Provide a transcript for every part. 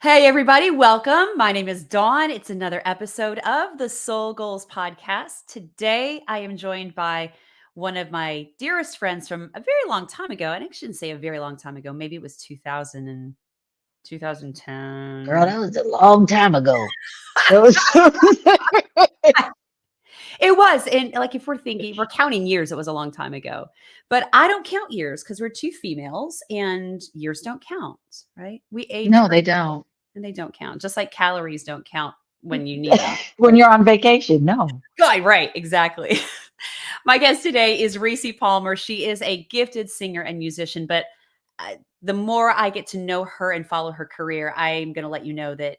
Hey, everybody, welcome. My name is Dawn. It's another episode of the Soul Goals podcast. Today, I am joined by one of my dearest friends from a very long time ago. And I shouldn't say a very long time ago. Maybe it was 2000 and Girl, 2010. that was a long time ago. That was It was. And like, if we're thinking, we're counting years, it was a long time ago. But I don't count years because we're two females and years don't count, right? We age no, they don't. and they don't count, just like calories don't count when you need them. When you're on vacation, no. Right, exactly. My guest today is Rissi Palmer. She is a gifted singer and musician, but the more I get to know her and follow her career, I'm going to let you know that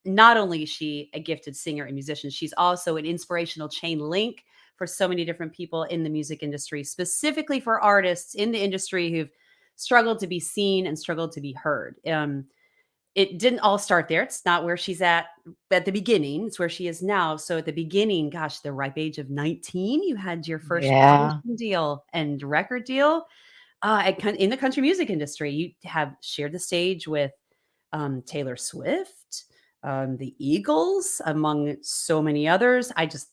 not only is she a gifted singer and musician, she's also an inspirational chain link for so many different people in the music industry, specifically for artists in the industry who've struggled to be seen and struggled to be heard. It didn't all start there. It's not where she's at the beginning. It's where she is now. So at the beginning, gosh, the ripe age of 19, you had your first Yeah. publishing deal and record deal in the country music industry. You have shared the stage with Taylor Swift, the Eagles, among so many others. I just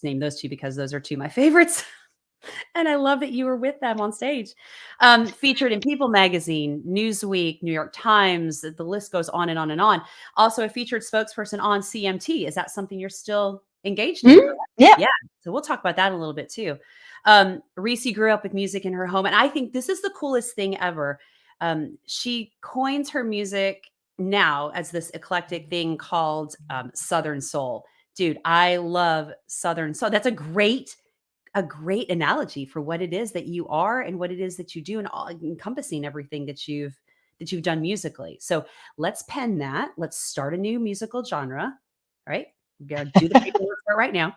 named those two because those are two of my favorites. And I love that you were with them on stage. Featured in People Magazine, Newsweek, New York Times, the list goes on and on and on. Also a featured spokesperson on CMT. Is that something you're still engaged in? Mhm. Yeah. Yeah. So we'll talk about that a little bit too. Rissi grew up with music in her home. And I think this is the coolest thing ever. She coins her music now as this eclectic thing called Southern Soul. Dude, I love Southern Soul. That's a great analogy for what it is that you are and what it is that you do, and all encompassing everything that you've done musically. So let's pen that. Let's start a new musical genre. All right. We gotta do the paperwork for it right now.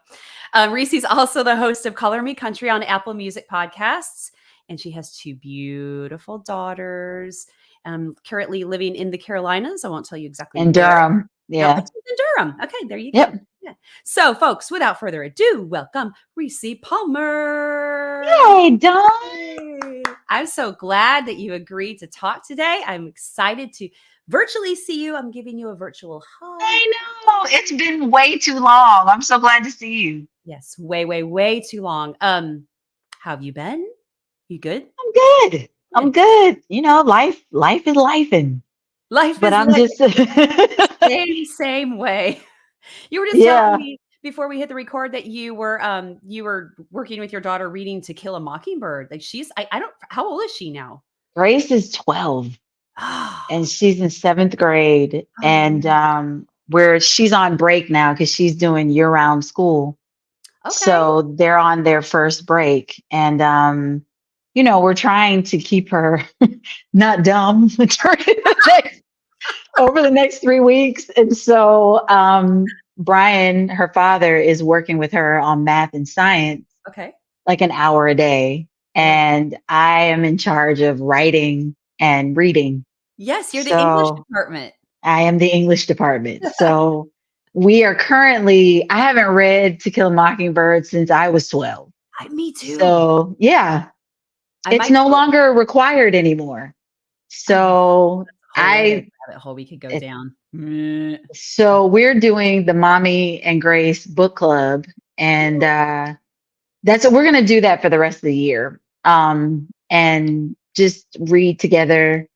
Rissi's also the host of Color Me Country on Apple Music Podcasts, and she has two beautiful daughters. Currently living in the Carolinas. I won't tell you exactly In where. Durham. Oh, Yeah. it's in Durham. Okay, there you go. Yep. Yeah. So, folks, without further ado, welcome Rissi Palmer. Yay, Dawn. Yay. I'm so glad that you agreed to talk today. I'm excited to virtually see you. I'm giving you a virtual hug. I know. It's been way too long. I'm so glad to see you. Yes, way, way, way too long. How have you been? You good? I'm good. I'm Good. good. Life is lifing. Life But is I'm like just same way. You were just telling yeah. me before we hit the record that you were working with your daughter reading To Kill a Mockingbird. Like I don't how old is she now? Grace is 12. And she's in seventh grade, Oh, and where she's on break now because she's doing year-round school. okay. So they're on their first break, and we're trying to keep her not dumb over the next 3 weeks. And so Brian, her father, is working with her on math and science, Okay. like an hour a day, Yeah. and I am in charge of writing and reading. Yes, you're the English So department. I am the English department. So we are currently, I haven't read To Kill a Mockingbird since I was 12. Me too. So yeah, I it's might no do it. longer required anymore. Oh, So that's a whole other I, rabbit hole we could go it- down. Meh. we're doing the Mommy and Grace book club, and we're going to do that for the rest of the year. And just read together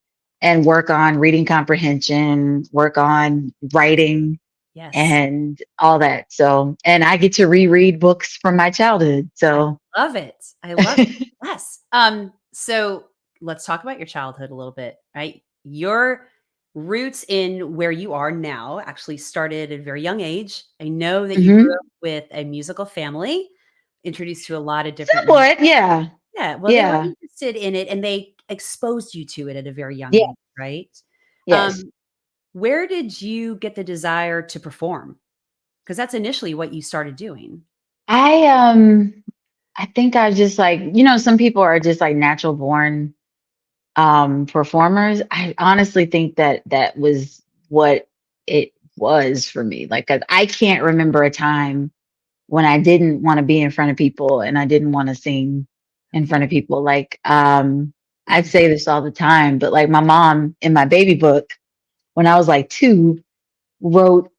and work on reading comprehension, work on writing Yes. and all that. So, and I get to reread books from my childhood. I So, love it. I love it. Yes. So let's talk about your childhood a little bit, right? Your roots in where you are now actually started at a very young age. I know that you grew mhm. up with a musical family, introduced to a lot of different music. Somewhat, yeah, Yeah, well, they were yeah, interested in it and they exposed you to it at a very young yeah, age, right? yes. Um, where did you get the desire to perform? Because that's initially what you started doing. I um, I think I just like some people are just like natural born performers. I honestly think that was what it was for me. Like, 'cause I can't remember a time when I didn't want to be in front of people and I didn't want to sing in front Okay. of people. Like, I'd say this all the time, but like my mom in my baby book, when I was like 2, wrote,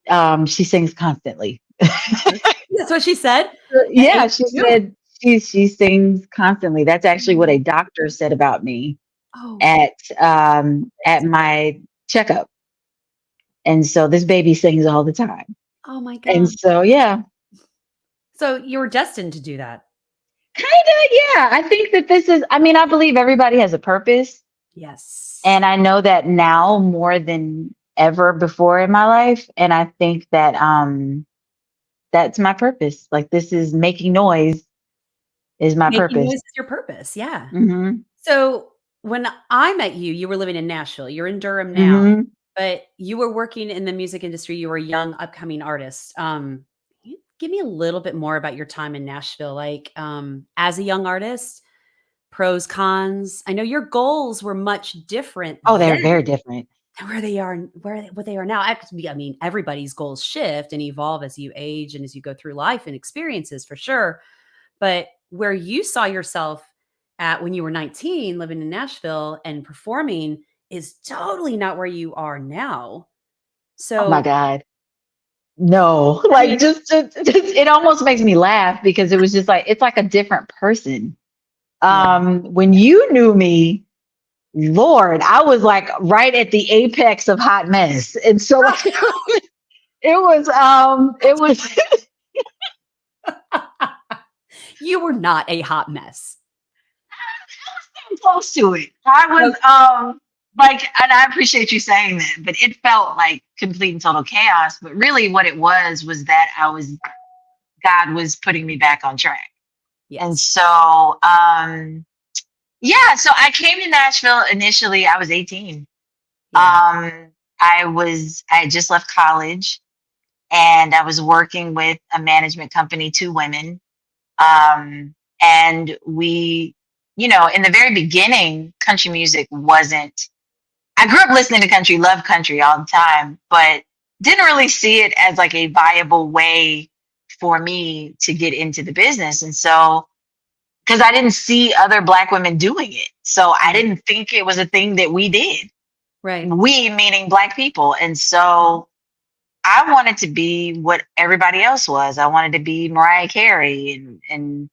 "She sings constantly." That's what she said at Yeah, age she 2? said she sings constantly. That's actually what a Mm. doctor said about me Oh, at my checkup. And so this baby sings all the time. oh my And god. so, yeah, So you were destined to do that. kinda, yeah. I think that this is, I mean, I believe everybody has a purpose. Yes. And I know that now more than ever before in my life. And I think that that's my purpose. Like, this is making noise is my Making purpose. noise is your purpose, yeah. Mhm. So when I met you, you were living in Nashville. You're in Durham now, Mhm. but you were working in the music industry. You were a young upcoming artist. Can you give me a little bit more about your time in Nashville, like as a young artist, pros, cons. I know your goals were much different Oh, they're then very different. than where they are, what they are now. I mean, everybody's goals shift and evolve as you age and as you go through life and experiences for sure. But where you saw yourself at when you were 19 living in Nashville and performing is totally not where you are now. Oh my So, God. No, I like mean, just it almost makes me laugh because it was just like it's like a different person. yeah. When you knew me, Lord, I was like right at the apex of hot mess. And so like it was You were not a hot mess. close to it. I was Oh, like, and I appreciate you saying that, but it felt like complete and total chaos. But really what it was that God was putting me back on track. And yes. so yeah, so I came to Nashville initially. I was 18. Yeah. I had just left college and I was working with a management company, 2 women. And we, in the very beginning, country music wasn't, I grew up listening to country, loved country all the time, but didn't really see it as like a viable way for me to get into the business. And so, because I didn't see other Black women doing it. So I Right. didn't think it was a thing that we did. Right. We meaning Black people. And so I wanted to be what everybody else was. I wanted to be Mariah Carey and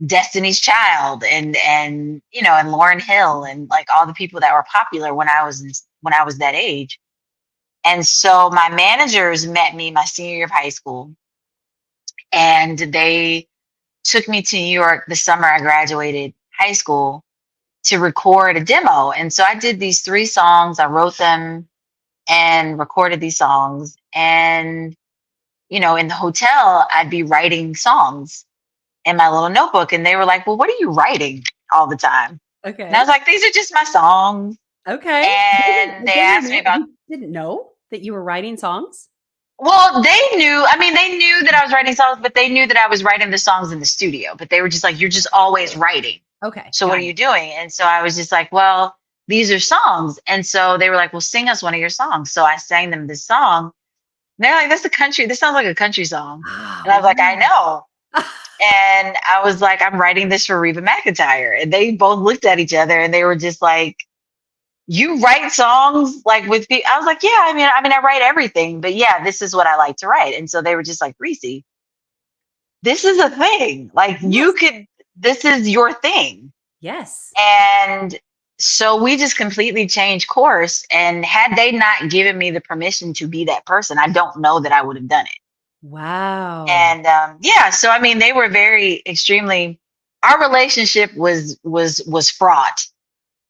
Destiny's Child and Lauryn Hill and like all the people that were popular when I was that age. And so my managers met me my senior year of high school and they took me to New York the summer I graduated high school to record a demo. And so I did these 3 songs. I wrote them and recorded these songs. And, in the hotel, I'd be writing songs in my little notebook. And they were like, "Well, what are you writing all the time?" And I was Okay. like, "These are just my songs." Okay. And they They were asked me not, about, you didn't know that you were writing songs? well, they knew that I was writing songs, but they knew that I was writing the songs in the studio. But they were just like, "You're just always writing. Okay. So what Got are it. you doing?" And so I was just like, "Well, these are songs." And so they were like, "Well, sing us one of your songs." So I sang them this song. And they're like, "That's a country. This sounds like a country song." Ah, And I was like, "I wow. know." And I was like, "I'm writing this for Reba McEntire." And they both looked at each other and they were just like, "You write songs like with people?" I was like, "Yeah, I write everything, but yeah, this is what I like to write." And so they were just like, "Reese, this is a thing. Like Yes. this is your thing." Yes. And so we just completely changed course. And had they not given me the permission to be that person, I don't know that I would have done it. Wow. And yeah, so they were very extremely. Our relationship was fraught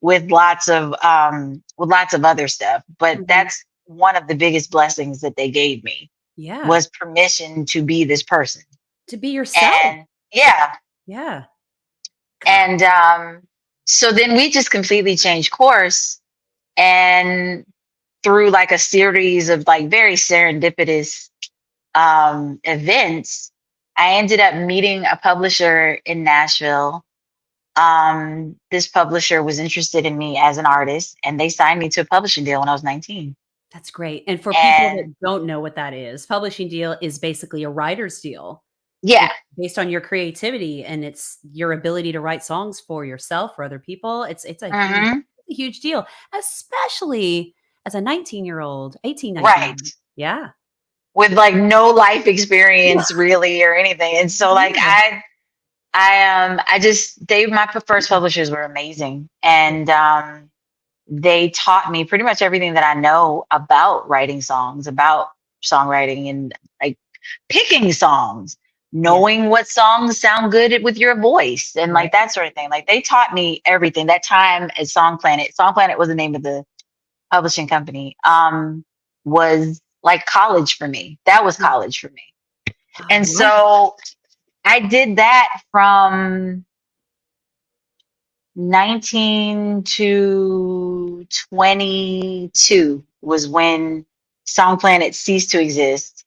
with lots of other stuff, but Mhm. that's one of the biggest blessings that they gave me Yeah. was permission to be this person. To be yourself. And yeah, Yeah. God. and so then we just completely changed course, and through like a series of like very serendipitous events, I ended up meeting a publisher in Nashville. This publisher was interested in me as an artist, and they signed me to a publishing deal when I was 19. That's great. And for people And that don't know what that is, publishing deal is basically a writer's deal. yeah, It's based on your creativity and it's your ability to write songs for yourself, for other people. It's hmm a huge deal, especially as a 19-year-old, 18, 19. Right. Yeah. With like no life experience really or anything. And so like Yeah. I just they my first publishers were amazing. And they taught me pretty much everything that I know about writing songs, about songwriting and like picking songs, Yeah. knowing what songs sound good with your voice and Right. like that sort of thing. Like they taught me everything. That time at Song Planet, Song Planet was the name of the publishing company, was like college for me. That was college for me. Oh, And wow. so I did that from 19 to 22 was when Song Planet ceased to exist.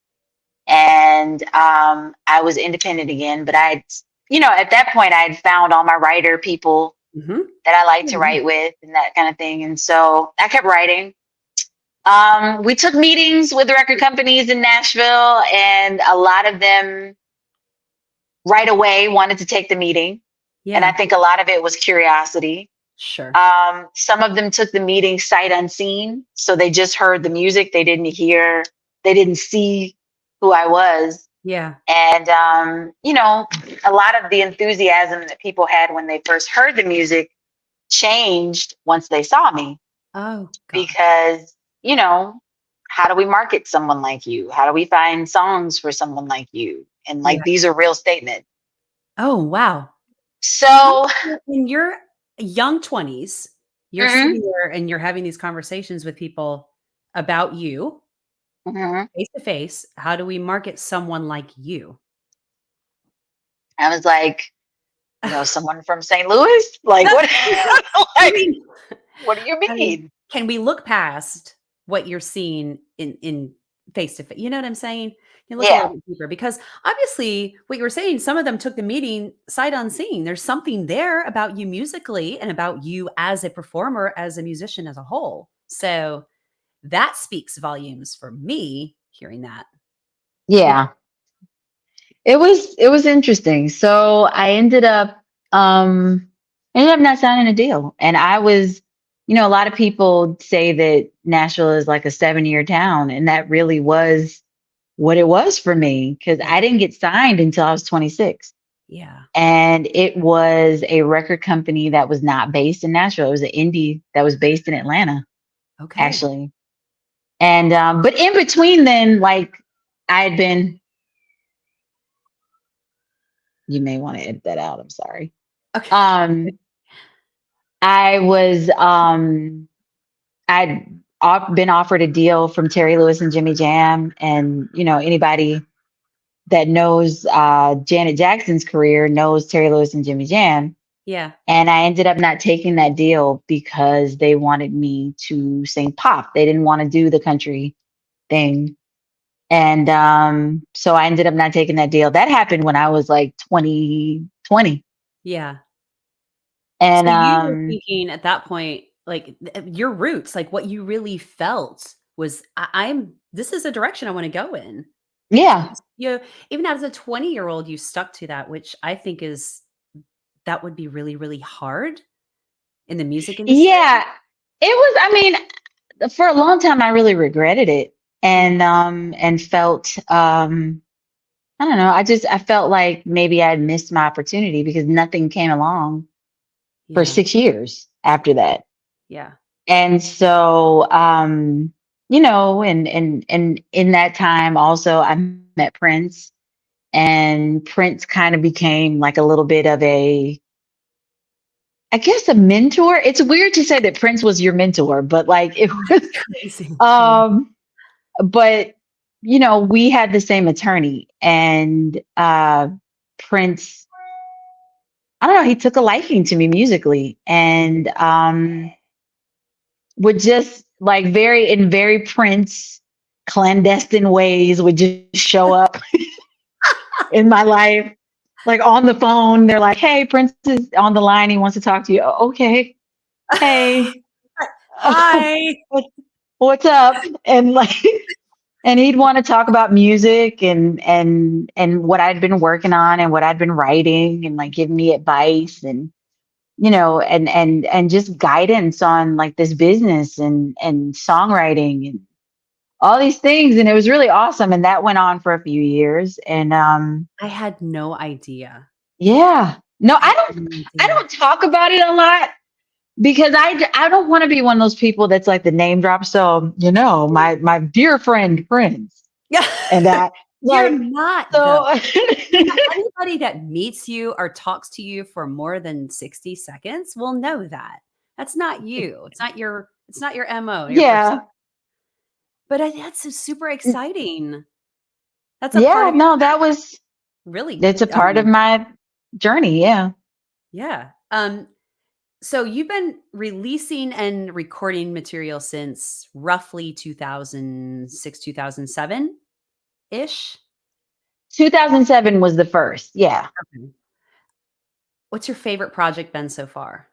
And I was independent again, but at that point, I'd found all my writer people Mhm. that I like to Yeah. write with and that kind of thing. And so I kept writing. We took meetings with record companies in Nashville, and a lot of them right away wanted to take the meeting. And I Yeah. think a lot of it was curiosity. Sure. Some of them took the meeting sight unseen. So they just heard the music. They didn't see who I was. Yeah. And, a lot of the enthusiasm that people had when they first heard the music changed once they saw me Oh, gosh. because, you know, how do we market someone like you? How do we find songs for someone like you? And Yeah. like, these are real statements. Oh, wow. So, In your young 20s, you're mhm, sitting there and you're having these conversations with people about you mhm. face to face. How do we market someone like you? I was like, someone from St. Louis? Like, what? I Like, mean, what do you I mean, mean? can we look past what you're seeing in face to face? You know what I'm saying? You look a little Yeah, bit deeper because obviously what you were saying, some of them took the meeting sight unseen. There's something there about you musically and about you as a performer, as a musician as a whole. So that speaks volumes for me hearing that. Would yeah. It was interesting. So um ended up not signing a deal. And I was, a lot of people say that Nashville is like a 7-year town, and that really was what it was for me because yeah, I didn't get signed until I was 26. yeah. And it was a record company that was not based in Nashville. It was an indie that was based in Atlanta, Okay. actually. And but in between then, like I had been, you may want to edit that out. I'm sorry. Okay. Um, I was I'd been offered a deal from Terry Lewis and Jimmy Jam, and anybody that knows Janet Jackson's career knows Terry Lewis and Jimmy Jam. Yeah. And I ended up not taking that deal because they wanted me to sing pop. They didn't want to do the country thing. And so I ended up not taking that deal. That happened when I was like 2020. Yeah. So And you were thinking at that point, like your roots, like what you really felt was, I'm this is a direction I want to go in. yeah, You even as a 20-year-old, you stuck to that, which I think is that would be really, really hard in the music industry. yeah, it was, I mean, for a long time I really regretted it Mm, and felt I don't know, I felt like maybe I'd missed my opportunity because nothing came along for yeah. 6 years after that. Yeah. And so and in that time also I met Prince, and Prince kind of became like a little bit of I guess a mentor. It's weird to say that Prince was your mentor, but like it was Crazy. Yeah. um but we had the same attorney, and Prince, I don't know, he took a liking to me musically, and would just like very Prince clandestine ways would just show up in my life, like on the phone. They're like, "Hey, Prince is on the line. He wants to talk to you." Okay. Hey, Hi. what's up? And like, and he'd want to talk about music and what I'd been working on and what I'd been writing, and like give me advice. And and just guidance on like this business and songwriting and all these things. And it was really awesome. And that went on for a few years. And I had no idea. yeah, no, I I had don't, no I idea. don't talk about it a lot because I don't want to be one of those people that's like the name drop. So, my dear friends Yeah. and that You're like, not, though. so Anybody that meets you or talks to you for more than 60 seconds will know that. That's not you. It's not your MO, your person. yeah, But that's so super exciting. That's a part yeah, of no, that was, really, it's a part of my journey. Yeah. yeah. So you've been releasing and recording material since roughly 2006, 2007-ish? 2007 was the first. Yeah. Okay. What's your favorite project been so far?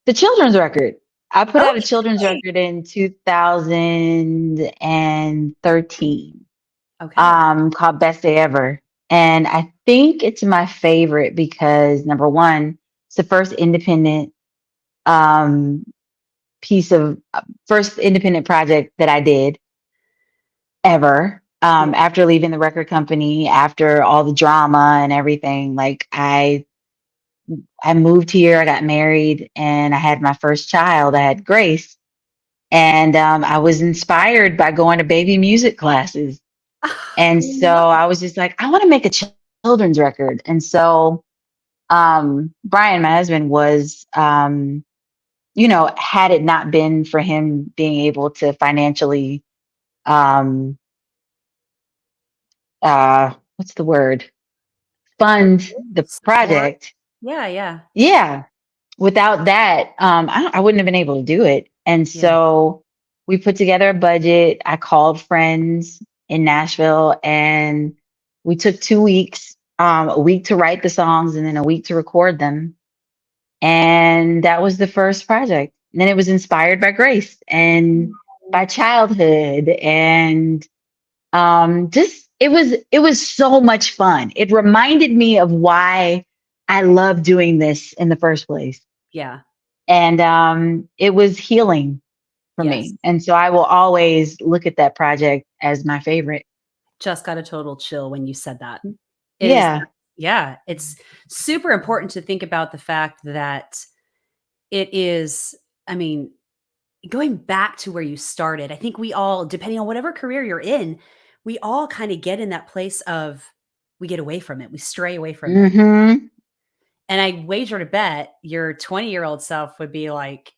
The children's record. I put out a children's Okay. record in 2013, Okay. called Best Day Ever. And I think it's my favorite because number one, it's the um, piece of first independent project that I did ever. Yeah. After leaving the record company, after all the drama and everything, like I moved here, I got married, and I had my first child. I had Grace, and I was inspired by going to baby music classes. And so Love I was just like, I want to make a children's record. And so Brian, my husband, was, had it not been for him being able to financially, um, what's the word, fund the support. project. Yeah, yeah. Yeah, without that, I wouldn't have been able to do it. And Yeah. so we put together a budget. I called friends in Nashville and we took 2 weeks, a week to write the songs and then a week to record them. And that was the first project. And then it was inspired by Grace and by childhood and just it was so much fun. It reminded me of why I love doing this in the first place. Yeah. And it was healing for Yes. me. And so I will always look at that project as my favorite. Just got a total chill when you said that. It is Yeah. yeah, it's super important to think about the fact that it is I mean, going back to where you started, I think we all, depending on whatever career you're in, we all kinda get in that place of we get away from it, we stray away from it. Hmm. And I wager to bet your 20-year-old self would be like,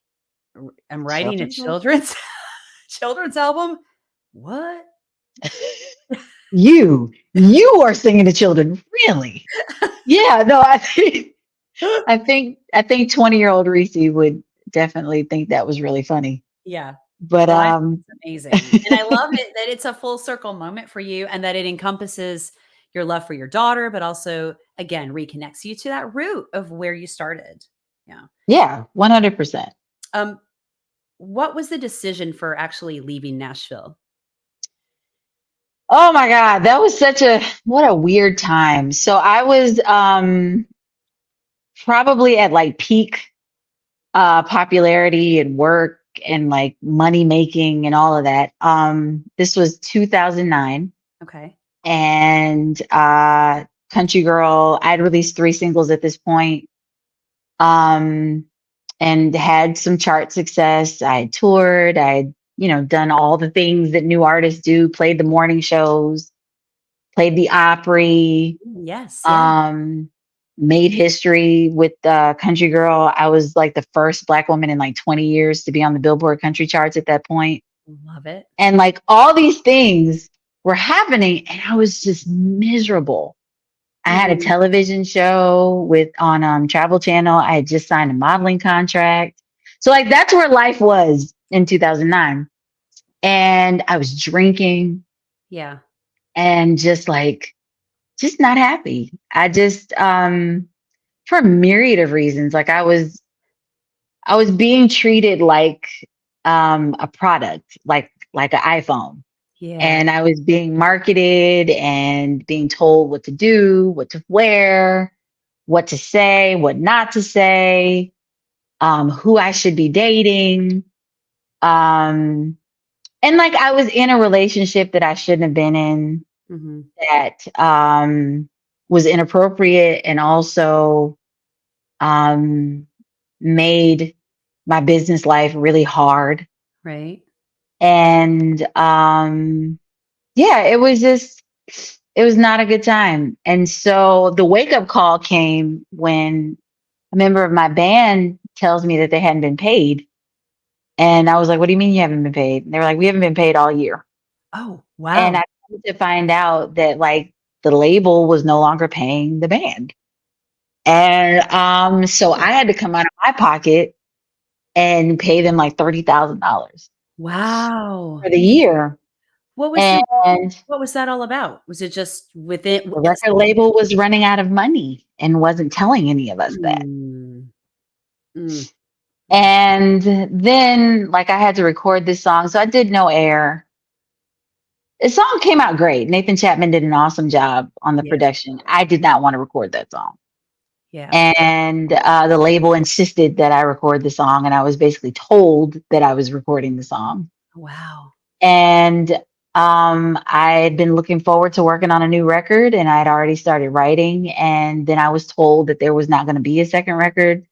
I'm writing a Children's book. children's children's album? What?" You are singing to children, really? Yeah, no, I think 20-year-old Reese would definitely think that was really funny. Yeah. But Well, I think it's amazing, and I love it that it's a full circle moment for you and that it encompasses your love for your daughter, but also, again, reconnects you to that root of where you started. Yeah. yeah, 100%. Um, what was the decision for actually leaving Nashville? Oh my God, that was what a weird time. So I was probably at like peak popularity and work and like money making and all of that. This was 2009 Okay. and Country Girl, I'd released 3 singles at this point. Um and had some chart success. I had toured, I had, done all the things that new artists do, played the morning shows, played the Opry, Yes, yeah. um, made history with Country Girl. I was like the first Black woman in like 20 years to be on the Billboard country charts at that point. Love it. And like all these things were happening, and I was just miserable. I had a Mhm. television show with on Travel Channel. I had just signed a modeling contract. So like that's where life was in 2009. And I was drinking Yeah. and just not happy. I just for a myriad of reasons. Like I was being treated like a product, like an iPhone. Yeah. And I was being marketed and being told what to do, what to wear. what to say, what not to say, who I should be dating. Um, and like I was in a relationship that I shouldn't have been in, Hmm. that was inappropriate, and also um, made my business life really hard. Right. And yeah, it was not a good time. And so the wake up call came when a member of my band tells me that they hadn't been paid. And I was like, what do you mean you haven't been paid? And they were like, we haven't been paid all year. Oh, And wow. I come to find out that like the label was no longer paying the band. And so I had to come out of my pocket and pay them like $30,000 Wow. for the year. What was the And what was that all about? Was it just within the record label was running out of money and wasn't telling any of us that. Mm, mm, mm. And then, like, I had to record this song. So I did No Air. The song came out great. Nathan Chapman did an awesome job on the Yeah, production. I did not want to record that song. yeah. And the label insisted that I record the song. And I was basically told that I was recording the song. Wow. And I had been looking forward to working on a new record, and I had already started writing. And then I was told that there was not going to be a second record,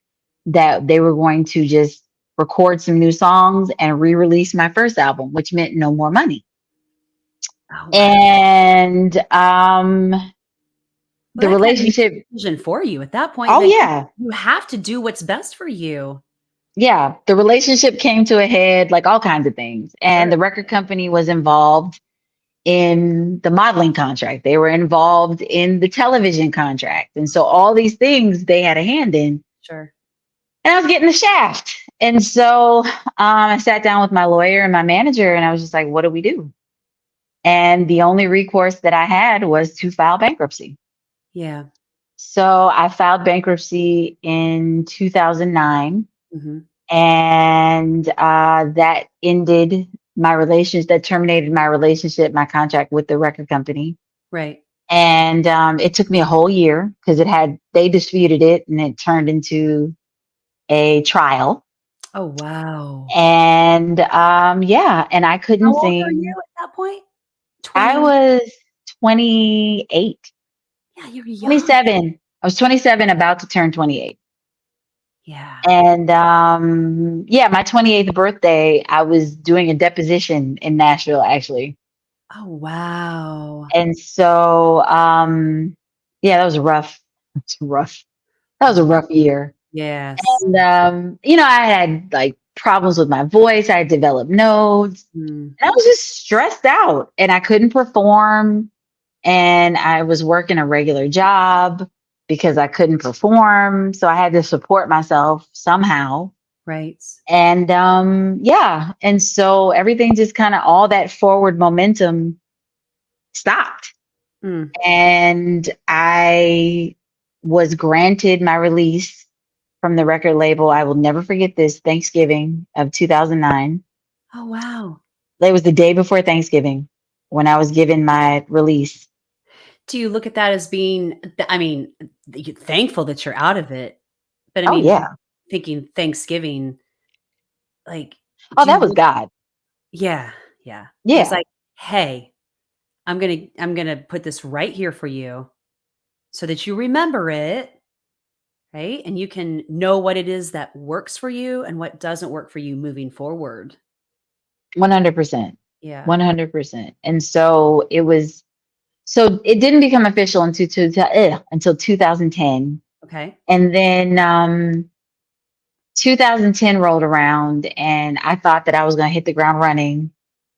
that they were going to just record some new songs and re release my first album, which meant no more money. Oh, wow. And Well, the that kind of makes relationship, a decision for you at that point. oh, Like yeah. you have to do what's best for you. Yeah, the relationship came to a head, like all kinds of things. And Sure. the record company was involved in the modeling contract. They were involved in the television contract. And so all these things they had a hand in. Sure. And I was getting the shaft. And so I sat down with my lawyer and my manager, and I was just like, what do we do? And the only recourse that I had was to file bankruptcy. Yeah. So I filed bankruptcy in 2009. Hmm. And that ended my relationship, that terminated my relationship, my contract with the record company. Right. And it took me a whole year because they disputed it, and it turned into a trial. Oh, wow. And yeah, and I couldn't How old are you sing. at that point? I 20. was 28, Yeah, you're young. 27. I was 27, about to turn 28. Yeah. And yeah, my 28th birthday, I was doing a deposition in Nashville, actually. Oh, wow. And so yeah, that was rough. It's rough. That was a rough year. Yes. And I had like problems with my voice. I had developed nodes. Mm, And I was just stressed out, and I couldn't perform. And I was working a regular job because I couldn't perform. So I had to support myself somehow. right. And yeah. And so everything just kind of, all that forward momentum stopped. Mm. And I was granted my release from the record label. I will never forget this, Thanksgiving of 2009. Oh, wow. It was the day before Thanksgiving when I was given my release. Do you look at that as being, I mean, you're thankful that you're out of it, but I Oh, mean, yeah. thinking Thanksgiving, like, Oh, do that you was look, God. yeah, yeah. It was Yeah. like, hey, I'm gonna put this right here for you so that you remember it, right? And you can know what it is that works for you and what doesn't work for you moving forward. 100%. Yeah. 100%. And so it didn't become official until 2010. Okay. And then 2010 rolled around, and I thought that I was going to hit the ground running,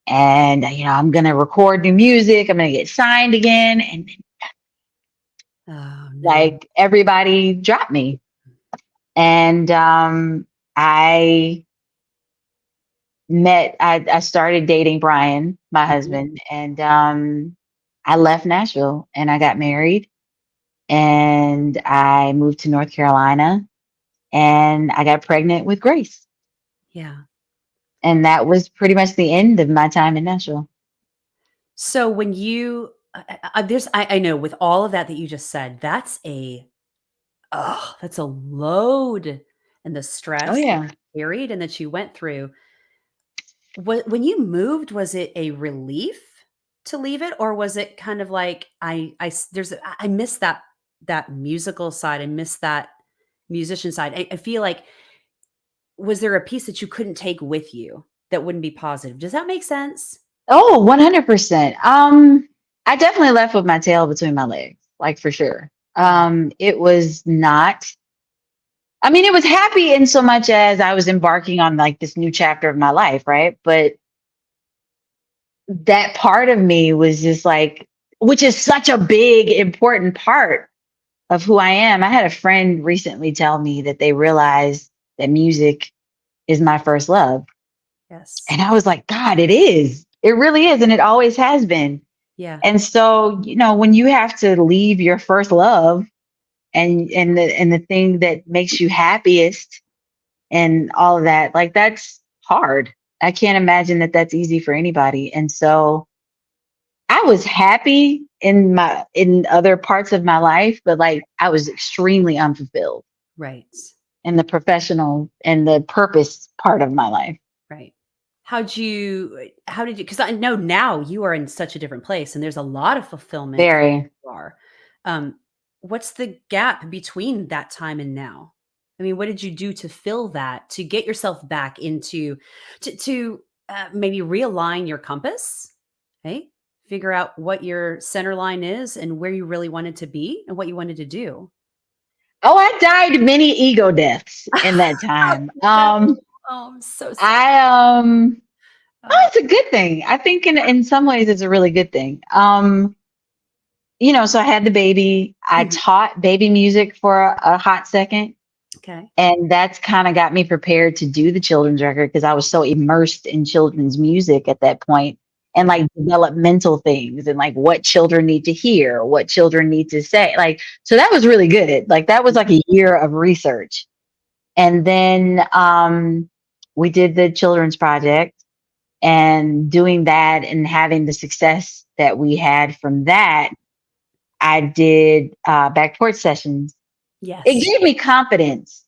and I'm going to record new music. I'm going to get signed again. And Oh, no. like everybody dropped me. And I I started dating Brian, my Mhm. husband, and I left Nashville and I got married, and I moved to North Carolina, and I got pregnant with Grace. Yeah. And that was pretty much the end of my time in Nashville. So when you, there's, I know with all of that that you just said, that's a Oh, that's a load, and the Oh stress yeah. carried and that you went through. When you moved, was it a relief to leave it, or was it kind of like, I miss that musical side, I miss that musician side. I feel like, was there a piece that you couldn't take with you that wouldn't be positive? Does that make sense? Oh, 100%. I definitely left with my tail between my legs, like for sure. Yeah. It was not, I mean, it was happy in so much as I was embarking on like this new chapter of my life, right? But that part of me was just like, which is such a big, important part of who I am. I had a friend recently tell me that they realized that music is my first love. Yes. And I was like, God, it is. It really is. And it always has been. Yeah. And so, when you have to leave your first love and the thing that makes you happiest and all of that, like that's hard. I can't imagine that that's easy for anybody. And so I was happy in other parts of my life, but like I was extremely unfulfilled Right. in the professional and the purpose part of my life. Right. How did you, because I know now you are in such a different place and there's a lot of fulfillment Very. you are. Um, what's the gap between that time and now? I mean, what did you do to fill that, to get yourself back into, maybe realign your compass, right? Figure out what your center line is and where you really wanted to be and what you wanted to do. Oh, I died many ego deaths in that time. No. Oh, I'm so sorry. I Oh, Oh, it's a good thing. I think in some ways it's a really good thing. So I had the baby. I mhm. taught baby music for a hot second, Okay. and that's kind of got me prepared to do the children's record because I was so immersed in children's music at that point and Yeah. like developmental things and like what children need to hear, what children need to say. Like, so that was really good. Like that was like a year of research. And then we did the children's project and doing that and having the success that we had from that, I did back porch sessions. It Yes. gave me confidence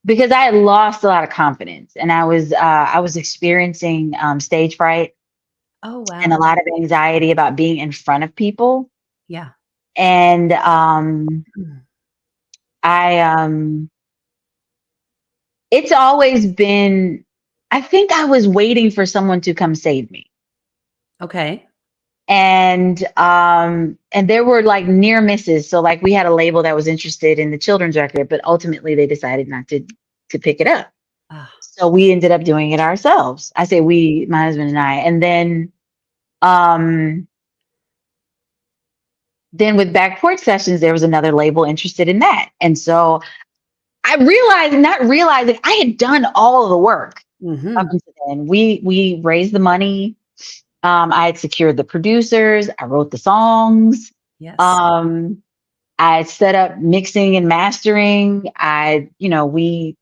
because I had lost a lot of confidence and I was experiencing stage fright Oh, and a wow. lot of anxiety about being in front of people. Yeah. And Mm. I it's always been, I think I was waiting for someone to come save me. Okay. And there were like near misses. So like we had a label that was interested in the children's record, but ultimately they decided not to pick it up. Ah, So we ended up doing it ourselves. I say we, my husband and I. And um then with back porch sessions there was another label interested in that. And so I realized, not realizing, I had done all of the work up mhm. until then. We raised the money. I had secured the producers. I wrote the songs. Yes. Um, I set up mixing and mastering. We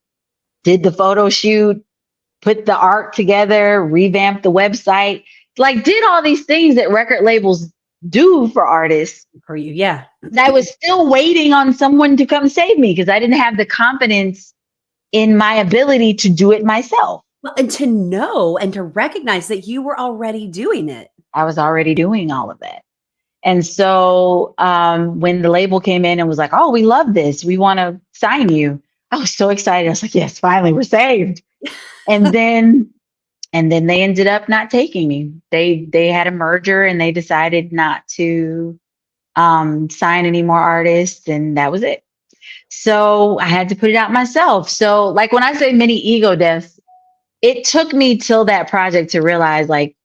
did the photo shoot, put the art together, revamped the website, like did all these things that record labels do for artists. For you, yeah. And I was still waiting on someone to come save me because I didn't have the confidence in my ability to do it myself. Well, and to know and to recognize that you were already doing it. I was already doing all of that. And so when the label came in and was like, "Oh, we love this. We want to sign you." I was so excited. I was like, "Yes, finally, we're saved." And then they ended up not taking me. They had a merger and they decided not to sign any more artists, and that was it. So I had to put it out myself. So like when I say many ego deaths, it took me till that project to realize like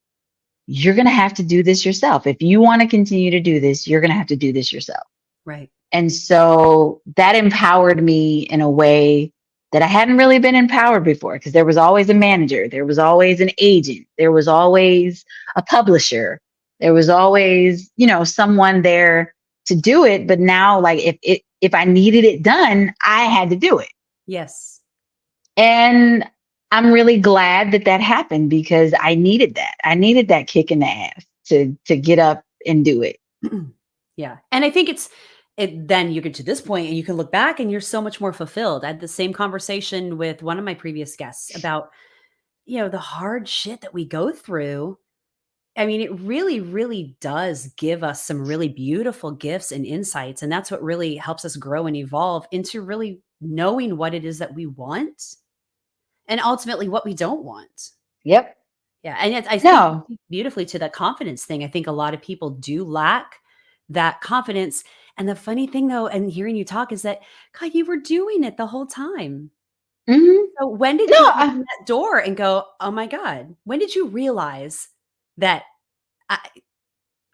you're going to have to do this yourself. If you want to continue to do this, you're going to have to do this yourself. Right. And so that empowered me in a way that I hadn't really been empowered before because there was always a manager, there was always an agent, there was always a publisher, there was always, someone there to do it. But now, like if I needed it done, I had to do it. Yes. And I'm really glad that that happened because I needed that. I needed that kick in the ass to get up and do it. Yeah. And I think then you get to this point and you can look back and you're so much more fulfilled. I had the same conversation with one of my previous guests about, the hard shit that we go through. I mean, it really, really does give us some really beautiful gifts and insights. And that's what really helps us grow and evolve into really knowing what it is that we want and ultimately what we don't want. Yep. Yeah. And I think you No. speak beautifully to that confidence thing. I think a lot of people do lack that confidence. And the funny thing, though, and hearing you talk is that, God, you were doing it the whole time. Hmm. So when did No. you open that door and go, oh my God, when did you realize that I,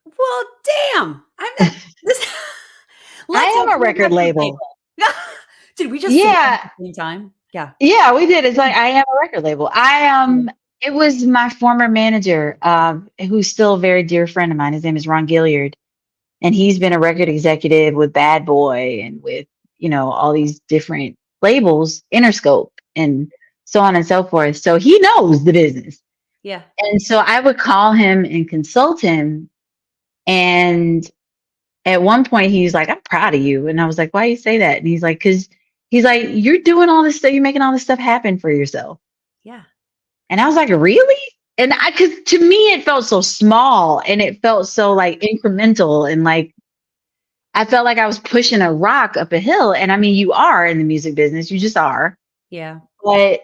well, damn, I'm not this I let's have have a a record record label. label. Did we just say that at Yeah. the same time? Yeah. Yeah, we did. It's like I have a record label. It was my former manager, who's still a very dear friend of mine. His name is Ron Gilliard. And he's been a record executive with Bad Boy and with, all these different labels, Interscope and so on and so forth. So he knows the business. Yeah. And so I would call him and consult him. And at one point he was like, I'm proud of you. And I was like, why you say that? And he's like, because he's like, you're doing all this stuff, you're making all this stuff happen for yourself. Yeah. And I was like, really? And cause to me, it felt so small and it felt so like incremental and like, I felt like I was pushing a rock up a hill. And I mean, you are in the music business, you just are. Yeah. But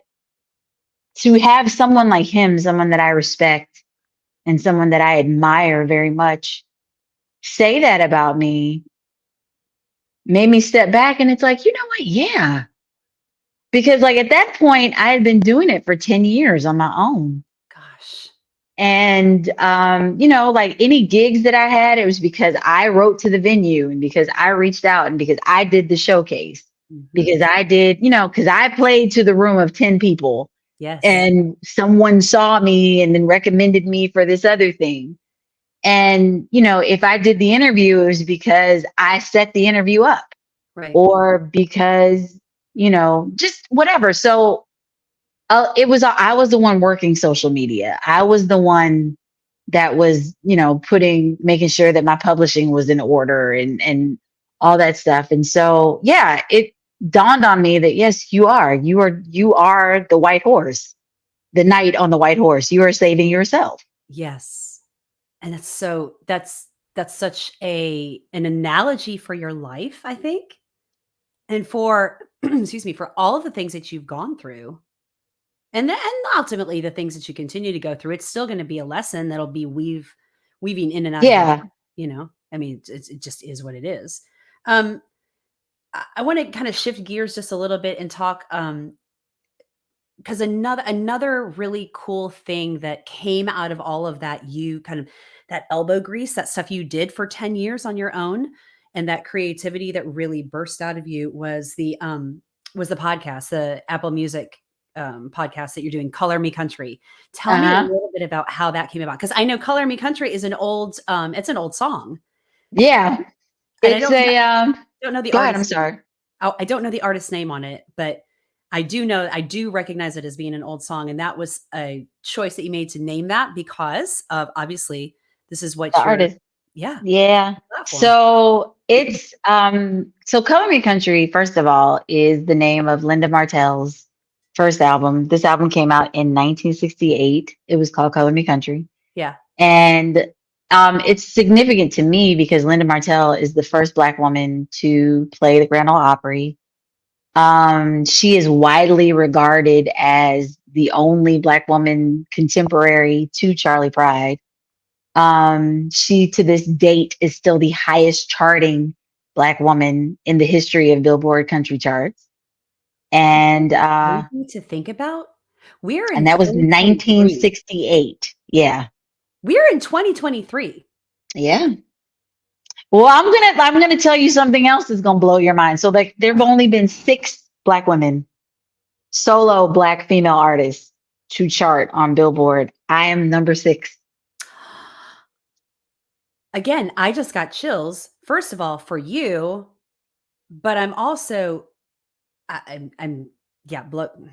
to have someone like him, someone that I respect and someone that I admire very much, say that about me made me step back. And it's like, you know what? Yeah. Because like at that point, I had been doing it for 10 years on my own. Gosh. And like any gigs that I had, it was because I wrote to the venue and because I reached out and because I did the showcase, Mhm. because I did, because I played to the room of 10 people Yes. and someone saw me and then recommended me for this other thing. And, if I did the interview, it was because I set the interview up Right. or because, just whatever. So I was the one working social media. I was the one that was, making sure that my publishing was in order and all that stuff. And so, yeah, it dawned on me that yes, you are the white horse, the knight on the white horse. You are saving yourself. Yes. And that's such an analogy for your life, I think. And for excuse me, for all of the things that you've gone through. And ultimately the things that you continue to go through, it's still going to be a lesson that'll be weaving in and out of your Yeah. life. I mean, it just is what it is. Um, I want to kind of shift gears just a little bit and talk because another really cool thing that came out of all of that, you kind of that elbow grease, that stuff you did for 10 years on your own, and that creativity that really burst out of you was the podcast, the Apple Music podcast that you're doing, Color Me Country. Tell me a Uh-huh. little bit about how that came about, because I know Color Me Country is it's an old song, Yeah. and It's a don't know the go ahead, I'm artist. sorry. I don't know the artist's name on it, but I do recognize it as being an old song, and that was a choice that you made to name that because of obviously this is The what your artist. yeah, Yeah. platform. So it's so Color Me Country, first of all, is the name of Linda Martell's first album. This album came out in 1968. It was called Color Me Country. Yeah. And it's significant to me because Linda Martell is the first Black woman to play the Grand Ole Opry. She is widely regarded as the only Black woman contemporary to Charlie Pride. She to this date is still the highest charting Black woman in the history of Billboard country charts. And Crazy to think about. We're in and that was 2023. 1968. Yeah. We're in 2023. Yeah. Well, I'm gonna tell you something else that's gonna blow your mind. So like there have only been 6 Black women, solo Black female artists to chart on Billboard. I am number 6. Again, I just got chills. First of all, for you, but I'm also I'm yeah, mind blown.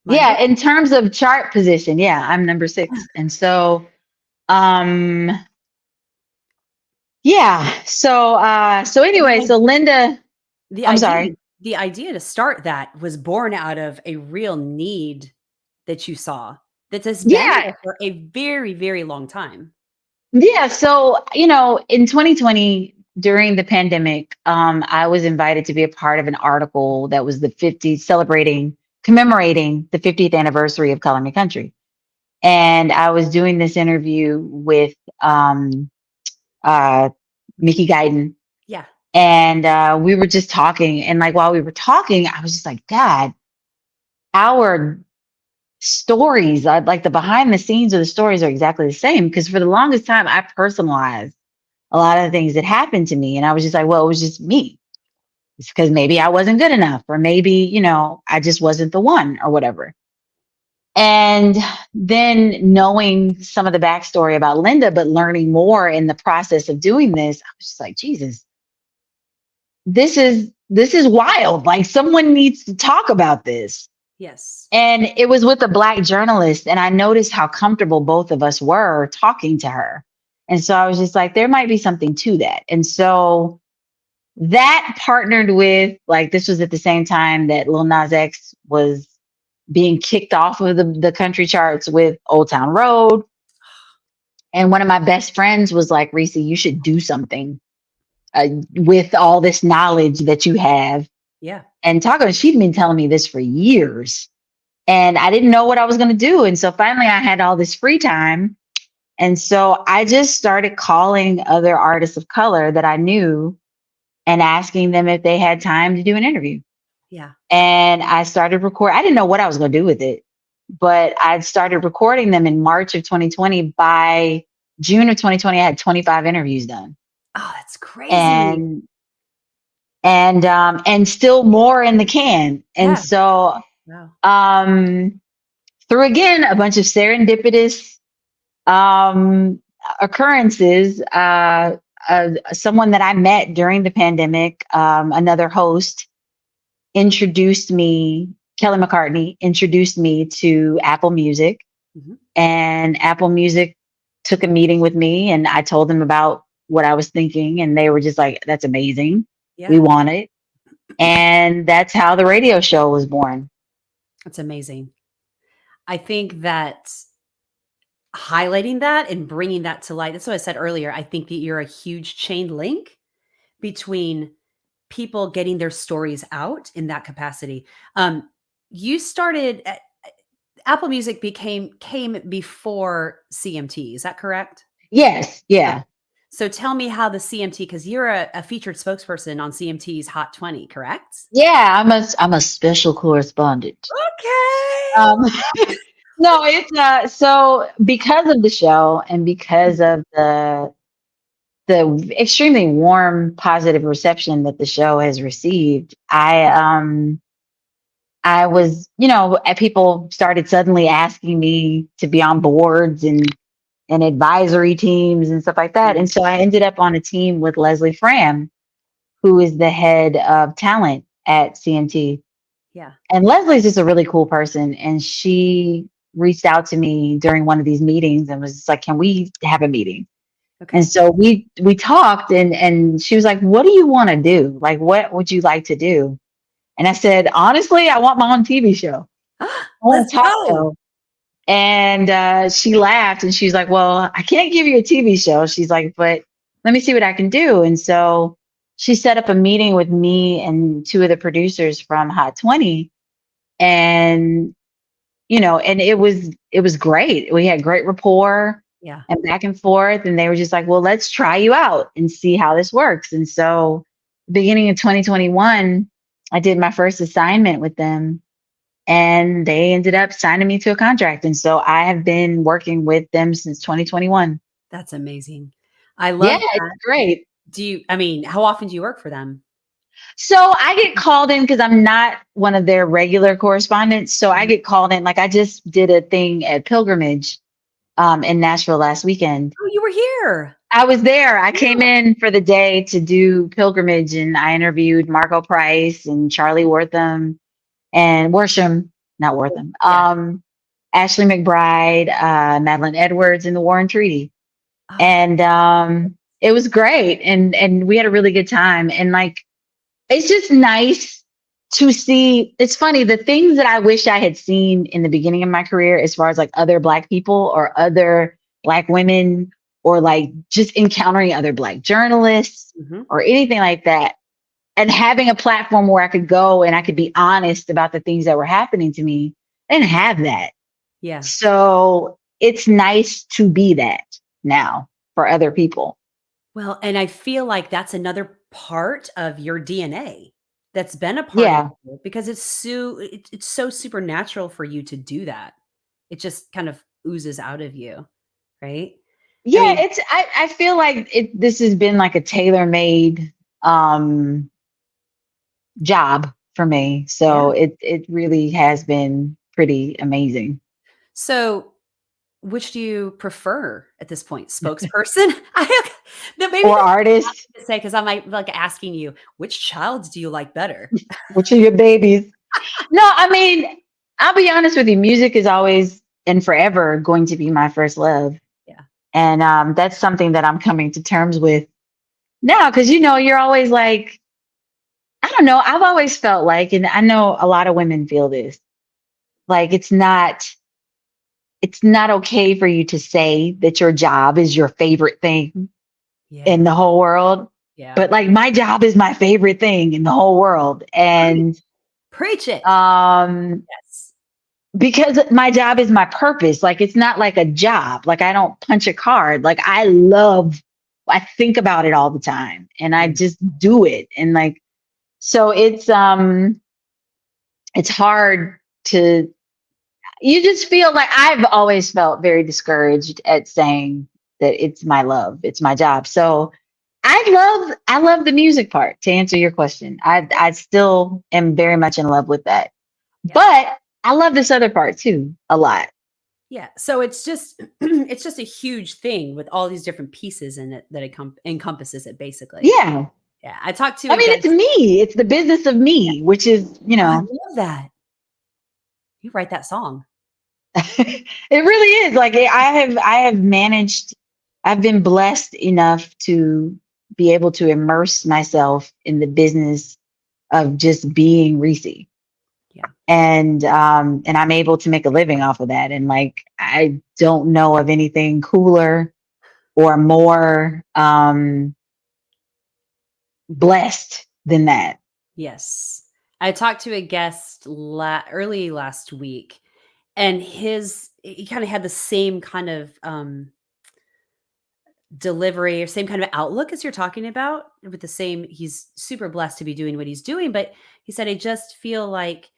Yeah, in terms of chart position, yeah, I'm number 6. And so um Yeah. So So anyway, so Linda, the I'm idea sorry. the idea to start that was born out of a real need that you saw that has been Yeah. there for a very, very long time. Yeah. So, in 2020, during the pandemic, I was invited to be a part of an article that was the 50 commemorating the 50th anniversary of Color Me Country. And I was doing this interview with uh, Mickey Guyton. Yeah. And we were just talking. And like while we were talking, I was just like, God, our stories, like the behind the scenes of the stories are exactly the same. Because for the longest time, I personalized a lot of the things that happened to me. And I was just like, well, it was just me. It's because maybe I wasn't good enough, or maybe, I just wasn't the one or whatever. And then knowing some of the backstory about Linda, but learning more in the process of doing this, I was just like, Jesus, this is wild. Like someone needs to talk about this. Yes. And it was with a Black journalist, and I noticed how comfortable both of us were talking to her. And so I was just like, there might be something to that. And so that partnered with, like, this was at the same time that Lil Nas X was being kicked off of the country charts with Old Town Road. And one of my best friends was like, Rissi, you should do something with all this knowledge that you have. Yeah. And she'd been telling me this for years. And I didn't know what I was going to do. And so finally, I had all this free time. And so I just started calling other artists of color that I knew and asking them if they had time to do an interview. Yeah. And I started recording. I didn't know what I was going to do with it, but I started recording them in March of 2020. By June of 2020, I had 25 interviews done. Oh, that's crazy. And and still more in the can. And Yeah. so Wow. through again a bunch of serendipitous um, occurrences, someone that I met during the pandemic, another host, introduced me. Kelly McCartney introduced me to Apple Music, Mhm. and Apple Music took a meeting with me, and I told them about what I was thinking, and they were just like, "That's amazing. We Yeah. want it." And that's how the radio show was born. That's amazing. I think that highlighting that and bringing that to light, that's what I said earlier. I think that you're a huge chain link between people getting their stories out in that capacity. You started Apple Music came before CMT. Is that correct? Yes, Okay. yeah. So tell me how the CMT, because you're a featured spokesperson on CMT's Hot 20, correct? Yeah, I'm a special correspondent. Okay. Um, no, it's so because of the show and because of the extremely warm, positive reception that the show has received, I was, people started suddenly asking me to be on boards and advisory teams and stuff like that. Mhm. And so I ended up on a team with Leslie Fram, who is the head of talent at CMT. Yeah. And Leslie's just a really cool person. And she reached out to me during one of these meetings and was just like, can we have a meeting? And Okay. so we talked, and she was like, what do you want to do? Like, what would you like to do? And I said, honestly, I want my own TV show. I want Let's a talk go. show. And she laughed and she's like, well, I can't give you a TV show. She's like, but let me see what I can do. And so she set up a meeting with me and two of the producers from Hot 20. And, and it was great. We had great rapport Yeah. and back and forth. And they were just like, well, let's try you out and see how this works. And so beginning of 2021, I did my first assignment with them, and they ended up signing me to a contract. And so I have been working with them since 2021. That's amazing. I Yeah, love it's that. great. I mean, how often do you work for them? So I get called in because I'm not one of their regular correspondents. So I Mhm. get called in. Like I just did a thing at Pilgrimage in Nashville last weekend. Oh, you were here. I was there. I came Yeah. in for the day to do Pilgrimage, and I interviewed Marco Price and Charlie Wortham and Worsham, not Wortham, Yeah. Ashley McBride, Madeline Edwards, and the Warren Treaty. Oh, And It was great, and we had a really good time. And like, it's just nice to see. It's funny, the things that I wish I had seen in the beginning of my career, as far as like other Black people or other Black women, or like just encountering other Black journalists Mhm. or anything like that, and having a platform where I could go and I could be honest about the things that were happening to me. I didn't have that. Yeah. So it's nice to be that now for other people. Well, and I feel like that's another part of your DNA that's been a part of Yeah. you because it's so supernatural for you to do that. It just kind of oozes out of you, right? I Yeah, mean, I feel like this has been like a tailor-made um job for me. yeah. So it really has been pretty amazing. So, which do you prefer at this point? Spokesperson? Maybe Or this is artists, to say because I'm like asking you, which childs do you like better? which are your babies? No, I mean, I'll be honest with you, music is always and forever going to be my first love. Yeah. And that's something that I'm coming to terms with now, because you're always like, I don't know, I've always felt like, and I know a lot of women feel this, like it's not okay for you to say that your job is your favorite thing Yeah. in the whole world. Yeah. But like, my job is my favorite thing in the whole world. Preach. And Preach it. um Yes. because my job is my purpose. Like, it's not like a job. Like, I don't punch a card. Like, I think about it all the time and I Yeah. just do it. And like, so it's hard to, you just feel like, I've always felt very discouraged at saying that it's my love, it's my job. So I love the music part, to answer your question. I still am very much in love with that. Yeah. But I love this other part too a lot. Yeah. So it's just it's just a huge thing with all these different pieces in it that encompasses it basically. Yeah. Yeah. I talked to I a mean, it's guest. me. It's the business of Yeah. me, which is, Oh, I love that. You write that song. it really is. Like, I have managed, I've been blessed enough to be able to immerse myself in the business of just being Rissi. Yeah. And I'm able to make a living off of that. And like, I don't know of anything cooler or more blessed than that. Yes. I talked to a guest early last week and he kind of had the same kind of delivery or same kind of outlook as you're talking about with the same he's super blessed to be doing what he's doing, but he said I just feel like